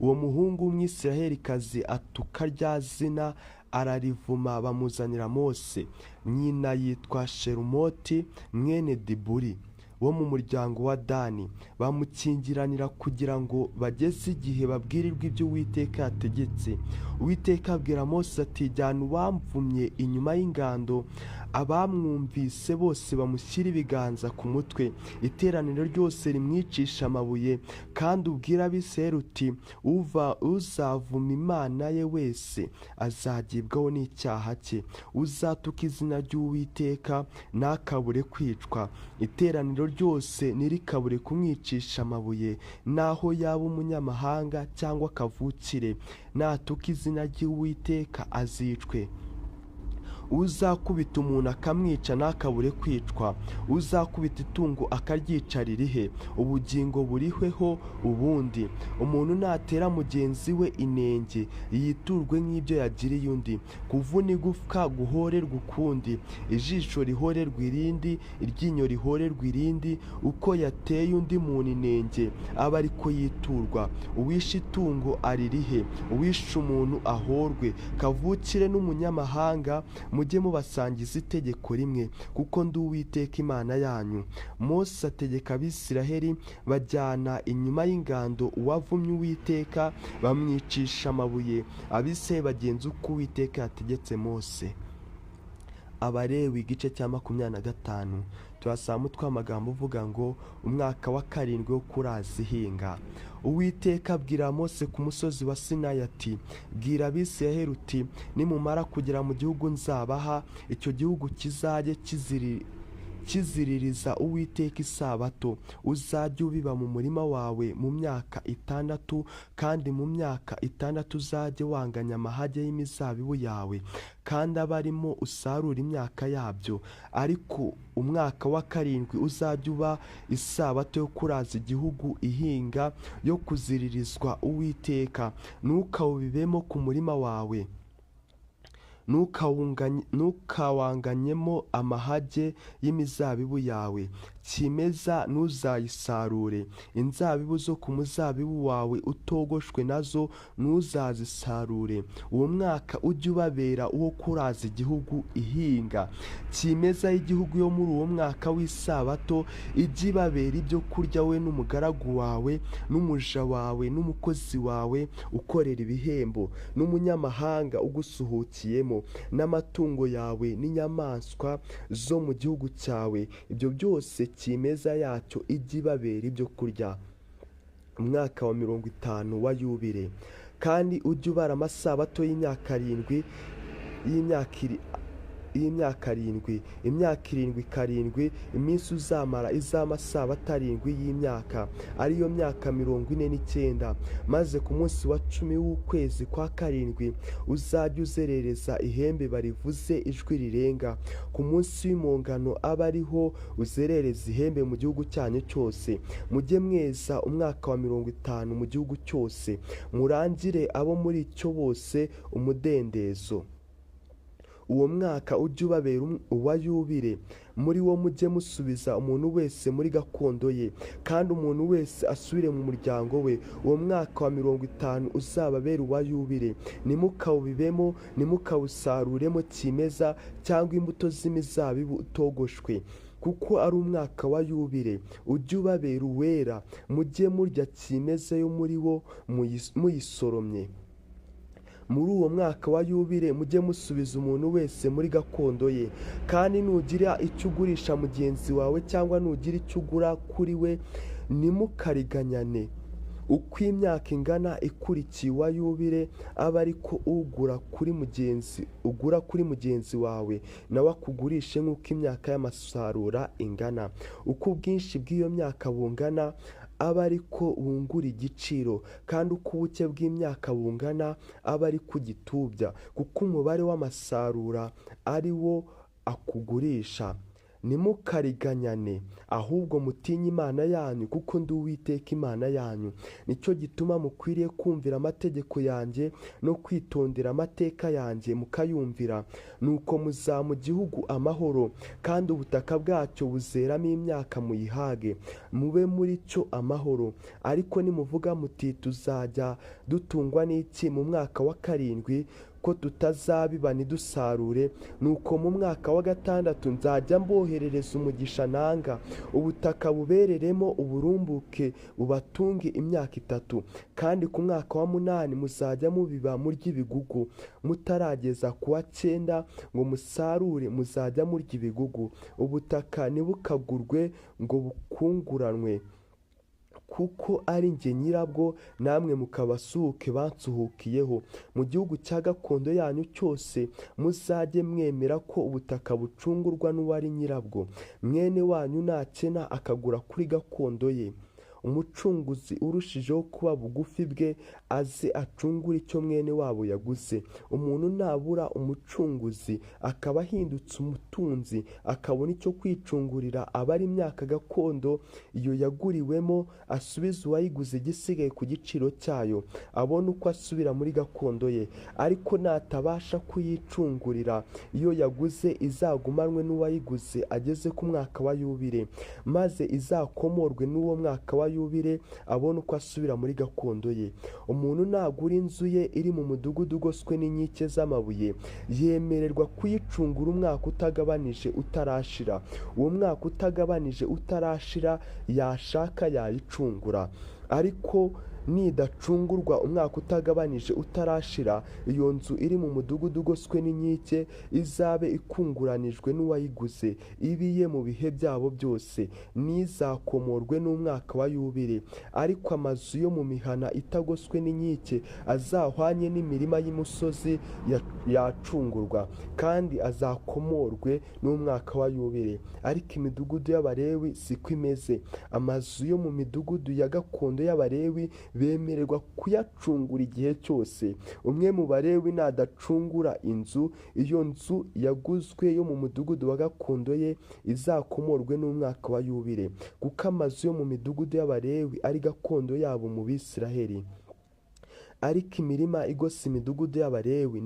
[SPEAKER 1] Uwo muhungu w'Umwisirayelikazi atuka rya zina ararivuma, bamuzanira Mose. Nyina yitwa Sherumoti mwene Diburi wo mu muryango wa Dani. Bamukingiranira kugira ngo bageze igihe babwirirwe ibyo Uwiteka yategetse. Uwiteka abwira Mose ati, jyana uwamvumye inyuma y'ingando, abamwumvise bose bamushyira ibiganza ku mutwe, iteraniro ryose rimwicisha amabuye, kandi ubwira Abisirayeli uti, uzavuma Imana ye wese azagibwaho n'icyaha cye. Uzatuka izina ry'Uwiteka ntakabure kwicwa. Iteraniro ryose ntirikabure kumwicisha amabuye, naho yaba umunyamahanga cyangwa kavukire. Natuka izina ry'Uwiteka azicwe. Uzakubita umuntu akamwica ntakabure kwicwa. Uzakubita itungo akaryica ririhe, ubugingo burihweho ubundi. Umuntu natera mugenzi we inenge, yiturwe nk'ibyo yagiriye undi. Kuvuna igufwa guhorerwa ukundi, ijisho rihorerwa irindi, iryinyo rihorerwa irindi. Uko yateye undi muntu inenge aba ariko yiturwa. Uwishe itungo aririhe, uwishe umuntu ahorwe. Kavukire n'umunyamahanga mujye mubasangiza itegeko rimwe, kuko ndi Uwiteka Imana yanyu. Mose ategeka Abisirayeli, bajyana inyuma y'ingando uwavumye Uwiteka, bamwicisha amabuye. Abisirayeli bagenza uko Uwiteka yategetse Mose. Abalewi igice cya 25 turasanga tw'amagambo uvuga ngo umwaka wa 7 wo kuraza ihinga. Uwiteka abwira Mose ku musozi wa Sinayi ati, bwira Abisirayeli uti, nimumara kugera mu gihugu nzabaha, icyo gihugu kizajye kiziririza Uwiteka isabato. Uzajya ubiba mu murima wawe mu myaka 6, kandi mu myaka 6 uzajye wanganya amahage y'imizabibu yawe, kandi abarimo usarura imyaka yabyo. Ariko umwaka wa 7 uzajya uba isabato yo kuraza igihugu ihinga, yo kuziririzwa Uwiteka. Ntukawubibemo ku murima wawe, ntukawanganyemo amahage y'imizabibu yawe. Kimeza ntuzayisarure. Inzabibu zo ku muzabibu wawe utogoshwe nazo ntuzazisarure. Uwo mwaka ujye ubabera uwo kuraza igihugu ihinga. Kimeza y'igihugu yo muri uwo mwaka w'isabato ijye ibabera ibyo kurya, we n'umugaragu wawe n'umuja wawe n'umukozi wawe ukorera ibihembo, n'umunyamahanga ugusuhukiyemo, n'amatungo yawe n'inyamaswa zo mu gihugu cyawe. Ibyo byose kimeza yacyo ijye ibabera ibyo kurya. Umwaka wa 50 wa yubile. Kandi ujye ubara amasabato y'imyaka 7 imyaka 7 iminsi uzamara iz'amasabato 7 y'imyaka, ariyo myaka 49. Maze ku munsi wa 10 w'ukwezi kwa 7 uzajya uzerereza ihembe barivuze ijwi rirenga. Ku munsi w'impongano aba ariho uzerereza ihembe mu gihugu cyanyu cyose. Mujye mweza umwaka wa 50 mu gihugu cyose, murangire abo muri cyo bose umudendezo. Uwo mwaka ujye ubabera uwa yubile. Muri wo mujye musubiza umuntu wese muri gakondo ye, kandi umuntu wese asubire mu muryango we. Uwo mwaka wa 50 uzababera uwa yubile. Nimukawubibemo, nimukawusaruremo kimeza cyangwa imbuto z'imizabibu utogoshwe, kuko ari umwaka wa yubile. Ujye ubabera uwera. Mujye murya kimeza yo muri wo muyisoromye. Muri uwo mwaka wa yubile mujye musubiza umuntu wese muri gakondo ye. Kandi nugira icyo ugurisha mugenzi wawe, cyangwa nugira icyo ugura kuri we, nimukariganyane. Uko imyaka ingana ikurikiye uwa yubile aba ariko ugura kuri mugenzi wawe, nawe akugurishe nk'uko imyaka y'amasarura ingana. Uko ubwinshi bw'iyo myaka bungana aba ariko wungura igiciro, kandi uko ubuke bw'imyaka bungana aba ari kugitubya, kuko umubare w'amasarura ari wo akugurisha. Ntimukariganyane, ahubwo mutinye Imana yanyu, kuko ndi Uwiteka Imana yanyu. Nicyo gituma mukwiriye kumvira amategeko yanjye no kwitondera amateka yanjye mukayumvira. Nuko muzaba mu gihugu amahoro, kandi ubutaka bwacyo buzeramo imyaka muyihage, mube muri cyo amahoro. Ariko nimuvuga muti tuzajya dutungwa n'iki mu mwaka wa 7, ko tutazabiba ntidusarure, nuko mu mwaka wa 6 nzajya mboherereza umugisha nanga, ubutaka bubereremo uburumbuke bubatunge imyaka 3. Kandi ku mwaka wa 8 muzajya mubiba murya ibigugu, mutarageza ku wa 9 ngo musarure, muzajya murya ibigugu. Ubutaka ntibukagurwe ngo bukunguranwe, kuko ari njye nyirabwo, namwe mukabasuhuke bansuhukiyeho. Mu gihugu cya gakondo yanyu cyose muzajye mwemera ko ubutaka bucungurwa n'uwari nyirabwo. Mwene wanyu nakena akagura kuri gakondo ye, umucunguzi urushijeho kuba bugufi bwe aze acungura icyo mwene wabo yaguze. Umuntu nabura umucunguzi akaba ahindutse umutunzi, akabona icyo kwicungurira, aba ari imyaka gakondo iyo yaguriwemo, asubiza uwayiguze igisigaye ku giciro cyayo, abona uko asubira muri gakondo ye. Ariko natabasha kuyicungurira, iyo yaguze izagumanwe n'uwayiguze ageze ku mwaka wa yubile, maze izakomorwe n'uwo mwaka wa yubile, abona uko asubira muri gakondo ye. Umuntu nagura inzu ye iri mu mudugudu ugoswe n'inkike z'amabuye, yemererwa kuyicungura umwaka utagabanije utarashira. Uwo mwaka utagabanije utarashira yashaka yayicungura. Ariko nidacungurwa umwaka utagabanije utarashira, iyo nzu iri mu mudugudu ugoswe n'inkike izabe ikunguranijwe n'uwayiguze, ibiye mu bihe byabo byose, n'izakomorwe n'umwaka wa yubile. Ariko amazu yo mu mihana itagoswe n'inkike azahwanye n'imirima y'imisozi yacungurwa, kandi azakomorwe n'umwaka wa yubile. Ariko imidugudu y'Abalewi siko imeze. Amazu yo mu midugudu ya gakondo y'Abalewi bemererwa kuyacungura igihe cyose. Umwe mu Balewi nadacungura inzu, iyo nzu yaguzwe yo mu mudugudu wa gakondo ye izakomorwe n'umwaka wa yubile, kuko amazu yo mu midugudu y'Abalewi ari gakondo yabo mu Bisirayeli. Ariko imirima igose imidugudu y'Abalewi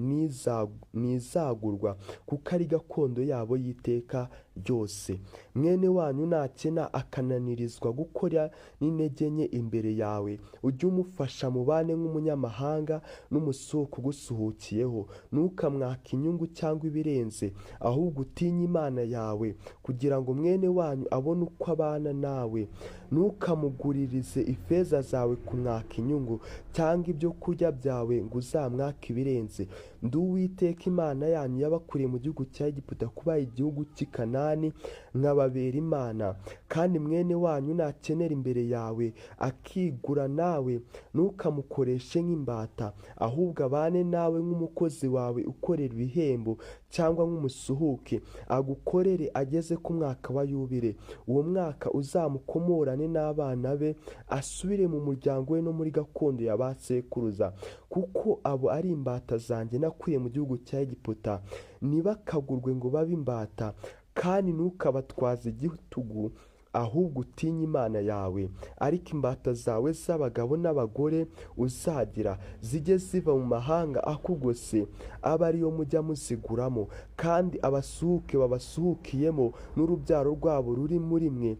[SPEAKER 1] ntizagurwa, kuko ari gakondo yabo y'iteka ryose. Mwene wanyu nakena akananirizwa gukora n'intege nke imbere yawe, ujye umufasha mubane nk'umunyamahanga n'umusuhuke ugusuhukiyeho. Ntukamwake inyungu cyangwa ibirenze, ahubwo utinye Imana yawe, kugira ngo mwene wanyu abone uko abana nawe. Ntukamuguririze ifeza zawe kumwaka inyungu, cyangwa ibyo kurya byawe ngo uzamwake ibirenze. Ndi Uwiteka Imana yanyu yabakuriye mu gihugu cya Egiputa kubaha igihugu cy'i Kanani, nkababera Imana. Kandi mwene wanyu nakenera imbere yawe akigura nawe, ntukamukoreshe nk'imbata, ahubwo abane nawe nk'umukozi wawe ukorera ibihembo, cyangwa nk'umusuhuke, agukorere ageze ku mwaka wa yubile. Uwo mwaka uzamukomorane n'abana be, asubire mu muryango we no muri gakondo ya ba sekuruza, kuko abo ari imbata zanjye nakuye mu gihugu cya Egiputa. Ntibakagurwe ngo babe imbata, kandi ntukabatwaze igitugu, ahubwo utinye Imana yawe. Ariko imbata zawe z'abagabo n'abagore uzagira zijye ziva mu mahanga akugose, abe ariyo mujya muziguramo. Kandi abasuhuke babasuhukiyemo n'urubyaro rwabo ruri muri mwe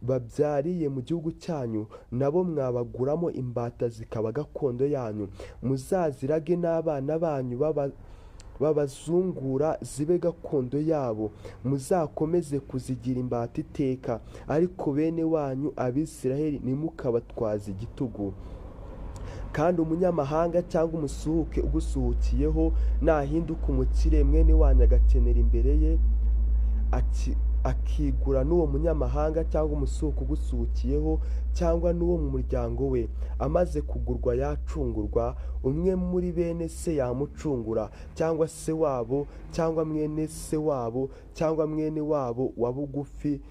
[SPEAKER 1] babyariye mu gihugu cyanyu, nabo mwabaguramo imbata zikaba gakondo yanyu. Muzazirage n'abana banyu babazungura zibe gakondo yabo, muzakomeze kuzigira imbata iteka. Ariko bene wanyu Abisirayeli ntimukabatwaze igitugu. Kandi umunyamahanga cyangwa umusuhuke ugusuhukiyeho nahinduka umukire, mwene wanyu agakenera imbere ye, akigura n'uwo munyamahanga cyangwa umusuhuke ugusuhukiyeho, cyangwa n'uwo mu muryango we. Amaze kugurwa yacungurwa, umwe muri bene se yamucungura, cyangwa se wabo, cyangwa mwene se wabo, cyangwa mwene wabo wa bugufi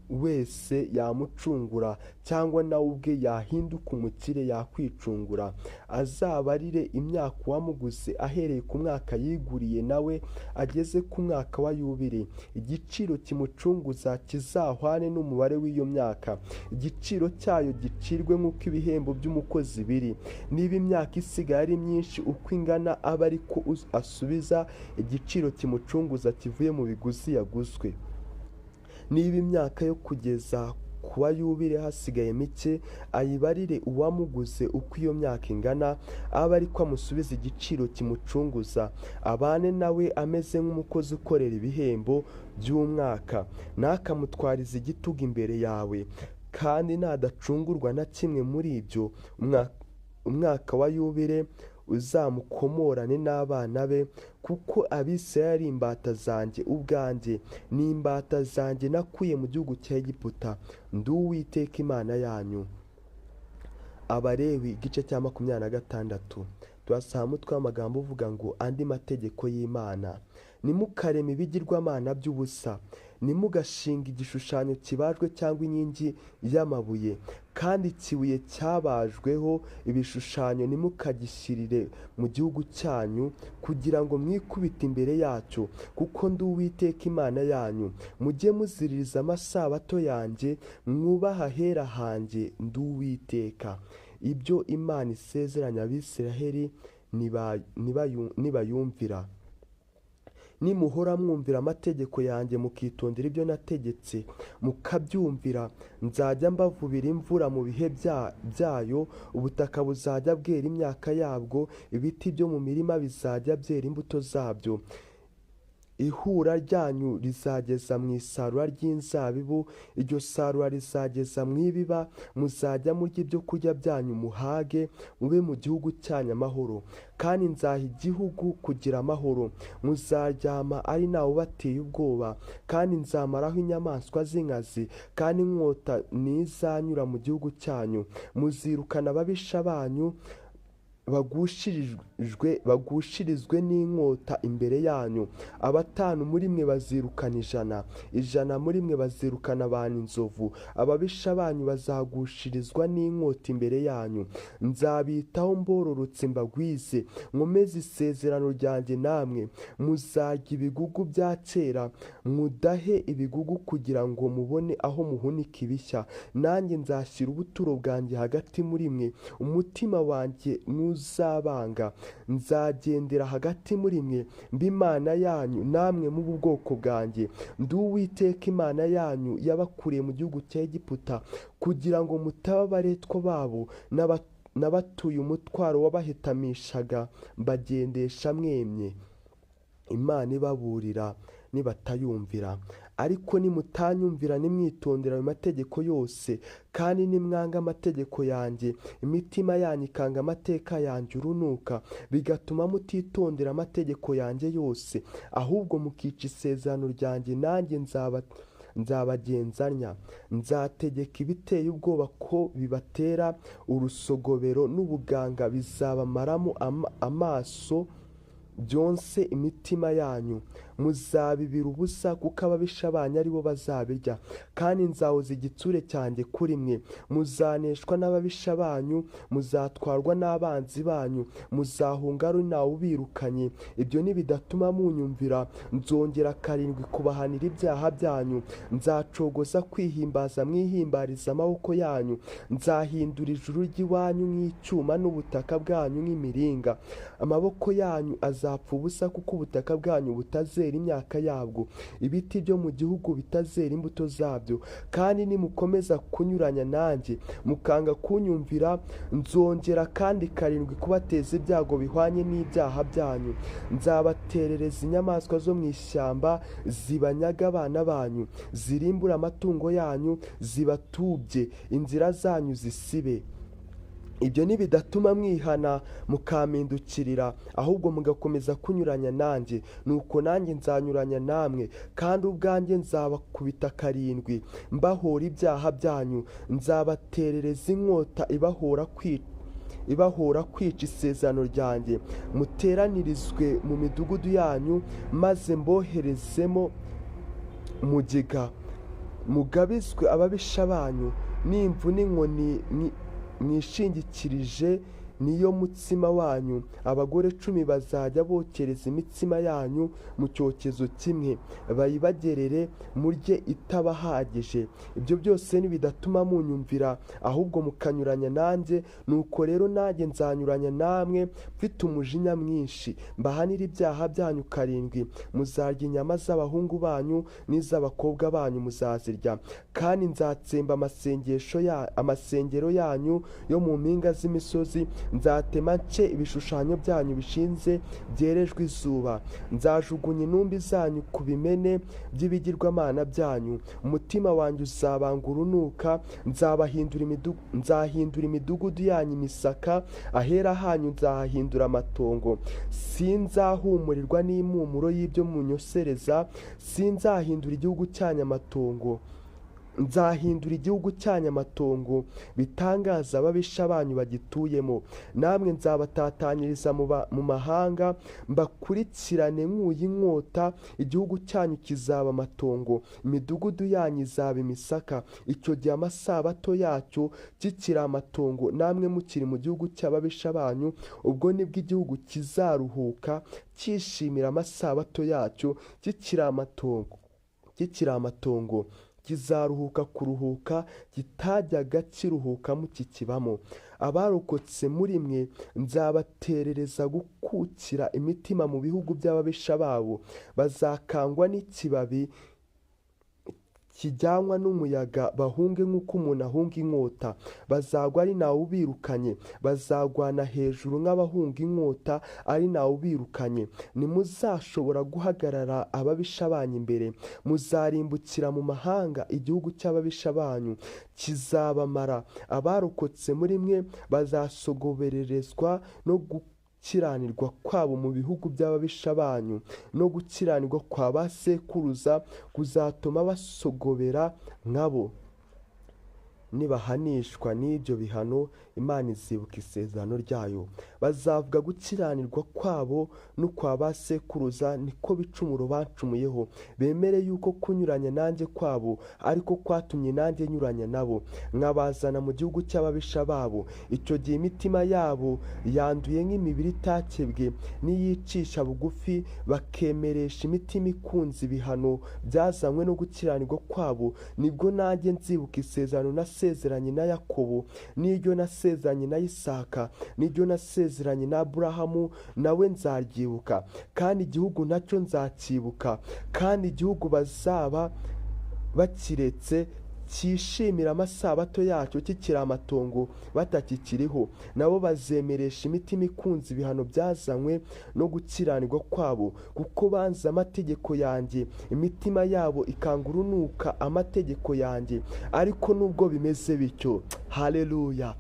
[SPEAKER 1] wese yamucungura, cyangwa nawe ubwe yahinduka umukire yakwicungura. Azabarire imyaka uwamuguze ahereye ku mwaka yiguriye nawe ageze ku mwaka wa yubile. Igiciro kimucunguza kizahwane n'umubare w'iyo myaka, igiciro cyayo gicirwe nk'uko ibihembo by'umukozi biri. Niba imyaka isigaye ari myinshi uko ingana, aba ariko asubiza igiciro kimucunguza kivuye mu biguzi yaguzwe. Niba imyaka yo kugeza ku wa yubile hasigaye mike, ayibarire uwamuguze uko iyo myaka ingana, aba ariko amusubiza igiciro kimucunguza, abane nawe ameze nk'umukozi ukorera ibihembo by'umwaka. Ntakamutwarize igitugu imbere yawe, kandi nadacungurwa na kimwe muri ibyo, umwaka wa yubile uzamukomorane n'abana be, kuko Abisirayeli ari imbata zanjye ubwanjye, ni imbata zanjye nakuye mu gihugu cya Egiputa. Ndi Uwiteka Imana yanyu. Abalewi igice cya 26. Turasanga umutwe w'amagambo uvuga ngo andi mategeko y'Imana. Nimukareme ibigirwamana by'ubusa, nimugashinga igishushanyo kibajwe cyangwa inkingi y'amabuye, kandi ikibuye cyabajweho ibishushanyo nimukagishyirire mu gihugu cyanyu, kugira ngo mwikubite imbere yacyo, kuko Ndi Uwiteka Imana yanyu. Mujye muziririza amasabato yanjye, mwubaha ahera hanjye. Ndi Uwiteka. Ibyo Imana isezeranya Abisirayeli nibayumvira. Nimuhora mwumvira amategeko yanjye mukitondera ibyo nategetse mukabyumvira, nzajya mbavubira imvura mu bihe byayo, ubutaka buzajya bwera imyaka yabwo, ibiti byo mu mirima bizajya byera imbuto zabyo. Ihura ryanyu rizageza mu isarura ry'inzabibu, iryo sarura rizageza mu ibiba. Muzajya murya ibyo kurya byanyu muhage, mube mu gihugu cyanyu amahoro, kandi nzaha igihugu kugira amahoro. Muzaryama ari ntawe ubateye ubwoba, kandi nzamaraho inyamaswa z'inkazi, kandi inkota ntizanyura mu gihugu cyanyu. Muzirukana ababisha banyu bagushirizwe n'inkota imbere yanyu. 5 muri mwe bazirukana 100, 100 muri mwe bazirukana abantu inzovu. Ababisha banyu bazagushirizwa n'inkota imbere yanyu. Nzabitaho mbororotse mbagwize, nkomeze isezerano ryanjye namwe. Muzarya ibigugu bya kera, mudahe ibigugu kugira ngo mubone aho muhunika ibishya. Nanjye nzashyira ubuturo bwanjye hagati muri mwe, umutima wanjye uzabanga. Nzagendera hagati muri mwe, mba Imana yanyu, namwe mubu bwoko bwanjye. Ndi Uwiteka Imana yanyu yabakuriye mu gihugu cya Egiputa, kugira ngo mutaba abaretwa babo n'abatuye umutwaro wabahetamishaga mbagendesha mwemye. Imana ibaburira nibatayumvira. Ariko nimutanyumvira nimwitondera ayo mategeko yose, kandi nimwanga amategeko yanjye, imitima yanyu ikanga amateka yanjye urunuka, bigatuma mutitondera amategeko yanjye yose, ahubwo mukica isezerano ryanjye, nanjye nzabagenzanya. Nzategeka ibiteye ubwoba ko bibatera urusogobero n'ubuganga, bizabamaramo amaso byonse imitima yanyu. Muzabibira ubusa, kuko ababisha banyu ari bo bazabirya, kandi nzahoza igitsure cyanjye kuri mwe. Muzaneshwa n'ababisha banyu, muzatwarwa n'abanzi banyu, muzahunga ari ntawe ubirukanye. Ibyo nibidatuma munyumvira, nzongera 7 kubahanira ibyaha byanyu. Nzacogoza kwihimbaza mwihimbariza amaboko yanyu. Nzahindura ijuru ry'iwanyu nk'icyuma n'ubutaka bwanyu nk'imiringa. Amaboko yanyu azapfa ubusa, kuko ubutaka bwanyu butazera imyaka yabwo, ibiti byo mu gihugu bitazera imbuto zabyo. Kandi nimukomeza kunyuranya nanjye mukanga kunyumvira, nzongera kandi 7 kubateza ibyago bihwanye n'ibyaha byanyu. Nzabaterereza inyamaswa zo mu ishyamba zibanyaga abana banyu, zirimbura amatungo yanyu, zibatubye, inzira zanyu zisibe. Ibyo nibidatuma mwihana mukampindukirira, ahubwo mugakomeza kunyuranya nanjye, nuko nanjye nzanyuranya namwe, kandi ubwanjye nzabakubita 7 mbahora ibyaha byanyu. Nzabaterereza inkota ibahora kwica isezerano ryanjye. Muteranirizwe mu midugudu yanyu, maze mboherezemo mugiga mugabizwe ababisha banyu n'imvu n'inkoni mwishingikirije niyo mutsima wanyu. Abagore 10 bazajya bokereza imitsima yanyu mu cyokezo kimwe, bayibagerere murye itabahagije. Ibyo byose nibidatuma munyumvira, ahubwo mukanyuranya nanjye, nuko rero nanjye nzanyuranya namwe mfite umujinya mwinshi, mbahanira ibyaha byanyu 7. Muzarya inyama z'abahungu banyu n'iz'abakobwa banyu muzazirya, kandi nzatsemba amasengero yanyu yo mu mpinga z'imisozi. Nzatema nce ibishushanyo byanyu bishinze byerejwe izuba. Nzajugunya intumbi zanyu ku bimene by'ibigirwamana byanyu. Umutima wanjye uzabanga urunuka. Nzahindura imidugudu yanyu imisaka, ahera hanyu nzahahindura amatongo. Sinzahumurirwa n'impumuro y'ibyo munyosereza. Sinzahindura igihugu cyanyu amatongo. Nzahindura igihugu cyanyu amatongo bitangaza ababisha banyu bagituyemo. Namwe nzabatatanyiriza mu mahanga, mbakurikirane nkuye inkota. Igihugu cyanyu kizaba amatongo, imidugudu yanyu izaba imisaka. Icyo gihe amasabato yacyo kikiri amatongo, namwe mukiri mu gihugu cy'ababisha banyu, ubwo nibwo igihugu kizaruhuka cyishimira amasabato yacyo kikiri amatongo. Kizaruhuka kuruhuka kitajyaga kiruhukamo kikibamo. Abarokotse muri mwe nzabaterereza gukukira imitima mu bihugu by'ababisha babo. Bazakangwa n'ikibabi kijyanwa n'umuyaga, bahunge nk'uko umuntu ahunga inkota. Bazagwa ari ntawe ubirukanye, bazagwana hejuru nk'abahunga inkota ari ntawe ubirukanye. Ntimuzashobora guhagarara ababisha banyu imbere. Muzarimbukira mu mahanga, igihugu cy'ababisha banyu kizabamara. Abarokotse muri mwe bazasogobererezwa no gukiranirwa kwabo mu bihugu by'ababisha banyu, no gukiranirwa kwa ba sekuruza kuzatuma basogobera nkabo. Nibahanishwa n'ibyo bihano, Imana izibuka isezerano ryayo. Bazavuga gukiranirwa kwabo no kwa ba sekuruza niko bicumuro bacumuyeho, bemere yuko kunyuranya nanjye kwabo ariko kwatumye nanjye nyuranya nabo, nkabazana mu gihugu cy'ababisha babo. Icyo gihe imitima yabo yanduye nk'imibiri itakebwe n'iyicisha bugufi, bakemeresha imitima ikunze ibihano byazanywe no gukiranirwa kwabo, nibwo nanjye nzibuka isezerano nasezeranye na Yakobo, n'iryo nasezeranye na Isaka, n'iryo nasezeranye na Aburahamu, nawe nzaryibuka. Kandi igihugu nacyo nzacyibuka, kandi igihugu bazaba bakiretse cyishimira amasabato yacyo kikiri amatongo batakikiriho, nabo bazemeresha imitima ikunze ibihano byazanywe no gukiranirwa kwabo, kuko banze amategeko yanjye, imitima yabo ikanga urunuka amategeko yanjye. Ariko nubwo bimeze bityo, haleluya,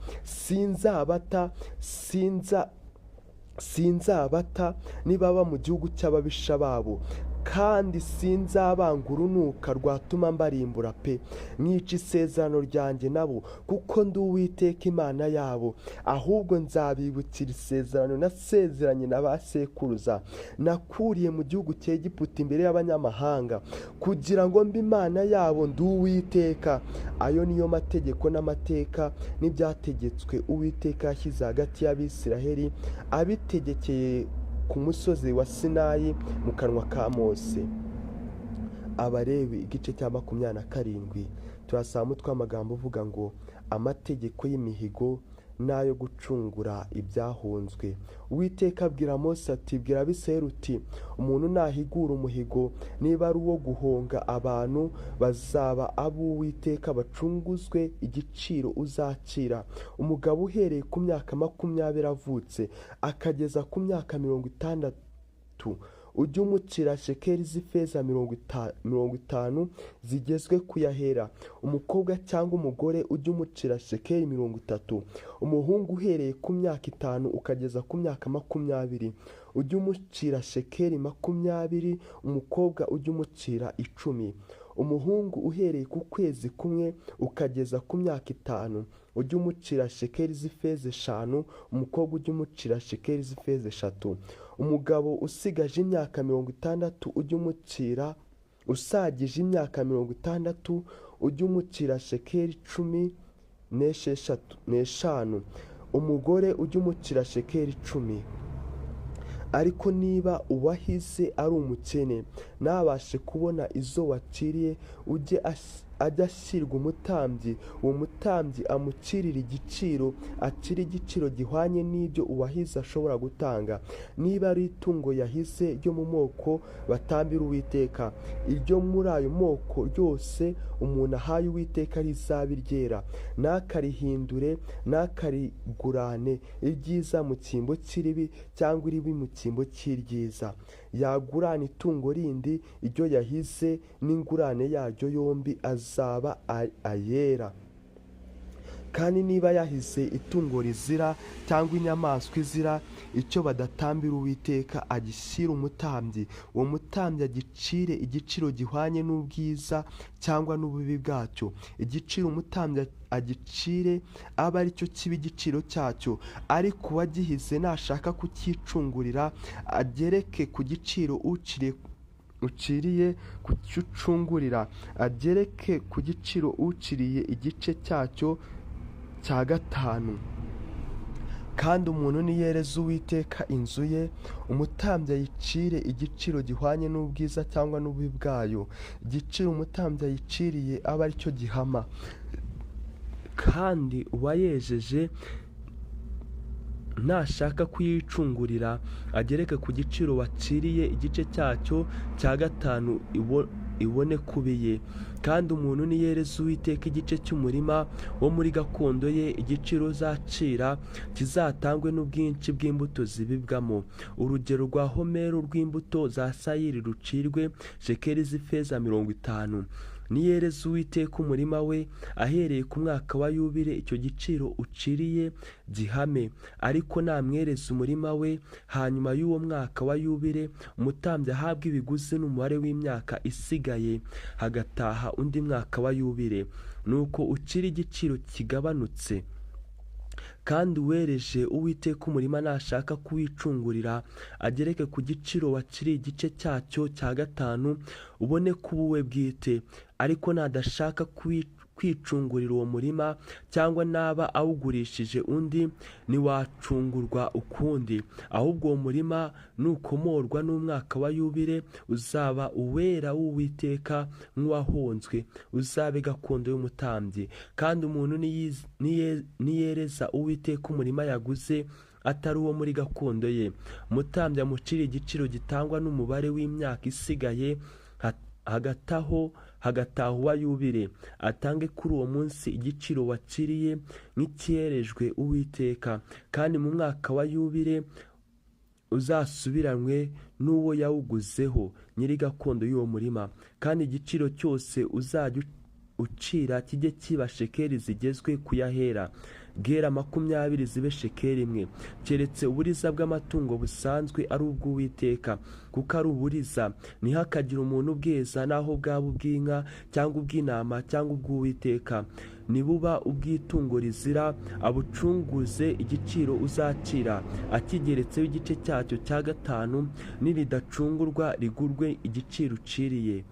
[SPEAKER 1] sinzabata nibaba mu gihugu cy'ababisha babo, kandi sinzabanga urunuka rwatuma mbarimbura pe. Mwica isezerano ryanjye nabo, kuko ndi Uwiteka Imana yabo. Ahubwo nzabibukira isezerano nasezeranye na ba sekuruza, nakuriye mu gihugu cy'Egiputa imbere y'abanyamahanga, kugira ngo mbe Imana yabo. Ndi Uwiteka. Ayo niyo mategeko n'amateka n'ibyategetswe Uwiteka yashyize hagati y'Abisirayeli, abitegekeye ku musozi wa Sinayi mu kanwa ka Mose. Abalewi igice cya 27 turasanga tw'amagambo uvuga ngo amategeko y'imihigo n'ayo gucungura ibyahunzwe. Uwiteka abwira Mose ati, bwira Abisirayeli uti, umuntu nahigura umuhigo, niba ari uwo guhonga abantu, bazaba ab'Uwiteka bacunguzwe igiciro uzakira. Umugabo uhereye ku myaka 20 avutse akageza ku myaka 60, ujye umucira shekeli z'ifeza 50 zigezwe kuyahera. Umukobwa cyangwa umugore ujye umucira shekeli 30. Umuhungu uhereye ku myaka 5 ukageza ku myaka 20 ujye umucira shekeli 20. Umukobwa ujye umucira 10. Umuhungu uhereye ku kwezi kumwe ukageza ku myaka 5 ujye umucira shekeli z'ifeza 5. Umukobwa ujye umucira shekeli z'ifeza 3. Umugabo usigaje imyaka 60 ujye umucira usagije imyaka 60 ujye umucira shekeli 15, umugore ujye umucira shekeli 10. Ariko niba uwahize ari umukene ntabashe kubona izo waciriye, ujye ajya ashyirwa umutambyi, uwo mutambyi amucirira igiciro, acira igiciro gihwanye n'ibyo uwahize ashobora gutanga. Niba ari itungo yahize ryo mu moko batambira Uwiteka, iryo muri ayo moko yose umuntu ahaye Uwiteka rizabe iryera, ntakarihindure ntakarigurane iryiza mu cyimbo cy'iribi cyangwa iribi mu cyimbo cy'iryiza. Yagurana itungo rindi iryo yahize n'ingurane yaryo yombi azaba ayera. Kandi niba yahize itungo rizira cyangwa inyamaswa izira, icyo badatambira Uwiteka agishyira umutambyi, uwo mutambyi agicire igiciro gihwanye n'ubwiza cyangwa n'ububi bwacyo. Igiciro umutambyi agicire aba ari cyo kiba igiciro cyacyo. Ariko uwagihize nashaka kucyicungurira agereke ku giciro uciriye kucyucungurira, agereke ku giciro uciriye igice cyacyo cya 5. Kandi umuntu niyereza Uwiteka inzu ye, umutambyi ayicire igiciro gihwanye n'ubwiza cyangwa n'ububi bwayo. Igiciro umutambyi ayiciriye aba ari cyo gihama. Kandi uwayejeje nashaka kuyicungurira agereke ku giciro waciriye igice cyacyo cya 5 ibone kubiye. Kandi umuntu niyereza Uwiteka igice cy'umurima wo muri gakondo ye, igiciro uzacira kizatangwe n'ubwinshi bw'imbuto zibibwamo. Urugero rwa homero rw'imbuto za sayiri rucirwe shekeli z'ifeza 50. Niyereza Uwiteka umurima we ahereye ku mwaka wa yubile, icyo giciro uciriye gihame. Ariko namwereza umurima we hanyuma y'uwo mwaka wa yubile, umutambyi ahabwa ibiguzi n'umubare w'imyaka isigaye, hagataha undi mwaka wa yubile. Nuko ucira igiciro kigabanutse. Kandi uwereje Uwiteka umurima nashaka kuwicungurira agereke ku giciro waciriye igice cyacyo cya 5 ubone kuba uwe bwite. Ariko nadashaka kwicungurira uwo murima cyangwa naba awugurishije undi, ntiwacungurwa ukundi. Ahubwo uwo murima nukomorwa n'umwaka wa yubile uzaba uwera w'Uwiteka nk'uwahonzwe, uzabe gakondo y'umutambyi. Kandi umuntu niyereza Uwiteka umurima yaguze atari uwo muri gakondo ye, umutambyi amucira igiciro gitangwa n'umubare w'imyaka isigaye, hagataha uwa yubile. Atange kuri uwo munsi igiciro waciriye nk'icyerejwe Uwiteka. Kandi mu mwaka wa yubile uzasubiranwe n'uwo yawuguzeho, nyiri gakondo y'uwo murima. Kandi igiciro cyose uzajya ucira kijye kiba shekeli zigezwe kuyahera, gera 20 zibe shekeli 1. Keretse uburiza bw'amatungo busanzwe ari ubw'Uwiteka, kuko ari uburiza. Ntihakagira umuntu ubweza naho bwaba ubw'inka cyangwa ubw'intama cyangwa ubw'Uwiteka. Nibuba ubw'itungo rizira, abucunguze igiciro uzacira akigeretseho igice cyacyo cya 5, niridacungurwa rigurwe igiciro uciriye.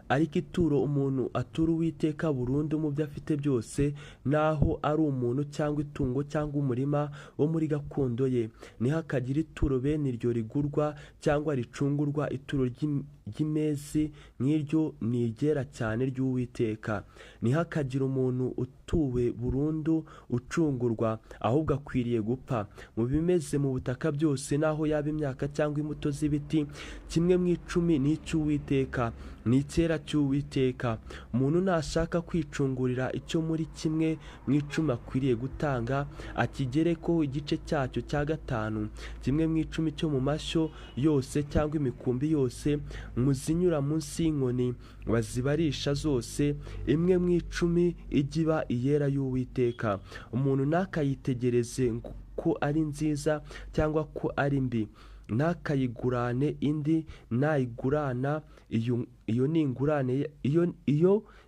[SPEAKER 1] Ariko ituro umuntu atura Uwiteka burundu mu byo afite byose, naho ari umuntu cyangwa itungo cyangwa umurima wo muri gakondo ye, ntihakagira ituro bene iryo rigurwa cyangwa ricungurwa. Ituro ry'imezi nk'iryo ni iryera cyane ry'Uwiteka. Ntihakagira umuntu utuwe burundu ucungurwa, ahubwo akwiriye gupfa. Mu bimeze mu butaka byose, naho yaba imyaka cyangwa imbuto z'ibiti, 1/10 ni icy'Uwiteka, ni icyera cy'Uwiteka. Umuntu nashaka kwicungurira icyo muri 1/10 akwiriye gutanga, akigerekeho igice cyacyo cya 5, 1/10 cyo mu mashyo yose cyangwa imikumbi yose muzinyura munsi y'inkoni bazibarisha zose, 1/10 igiba iyera y'Uwiteka. Umuntu ntakayitegereze ko ari nziza cyangwa ko ari mbi, ntakayigurane indi. Nayigurana iyo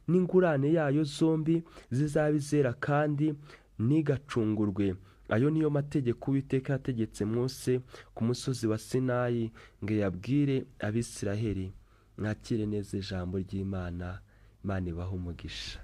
[SPEAKER 1] n'ingurane yayo zombi zizaba izera kandi ntigacungurwe. Ayo niyo mategeko Uwiteka yategetse Mose ku musozi wa Sinayi ngo yabwire Abisirayeli. mwakire neza ijambo ry'Imana. Imana ibahe umugisha.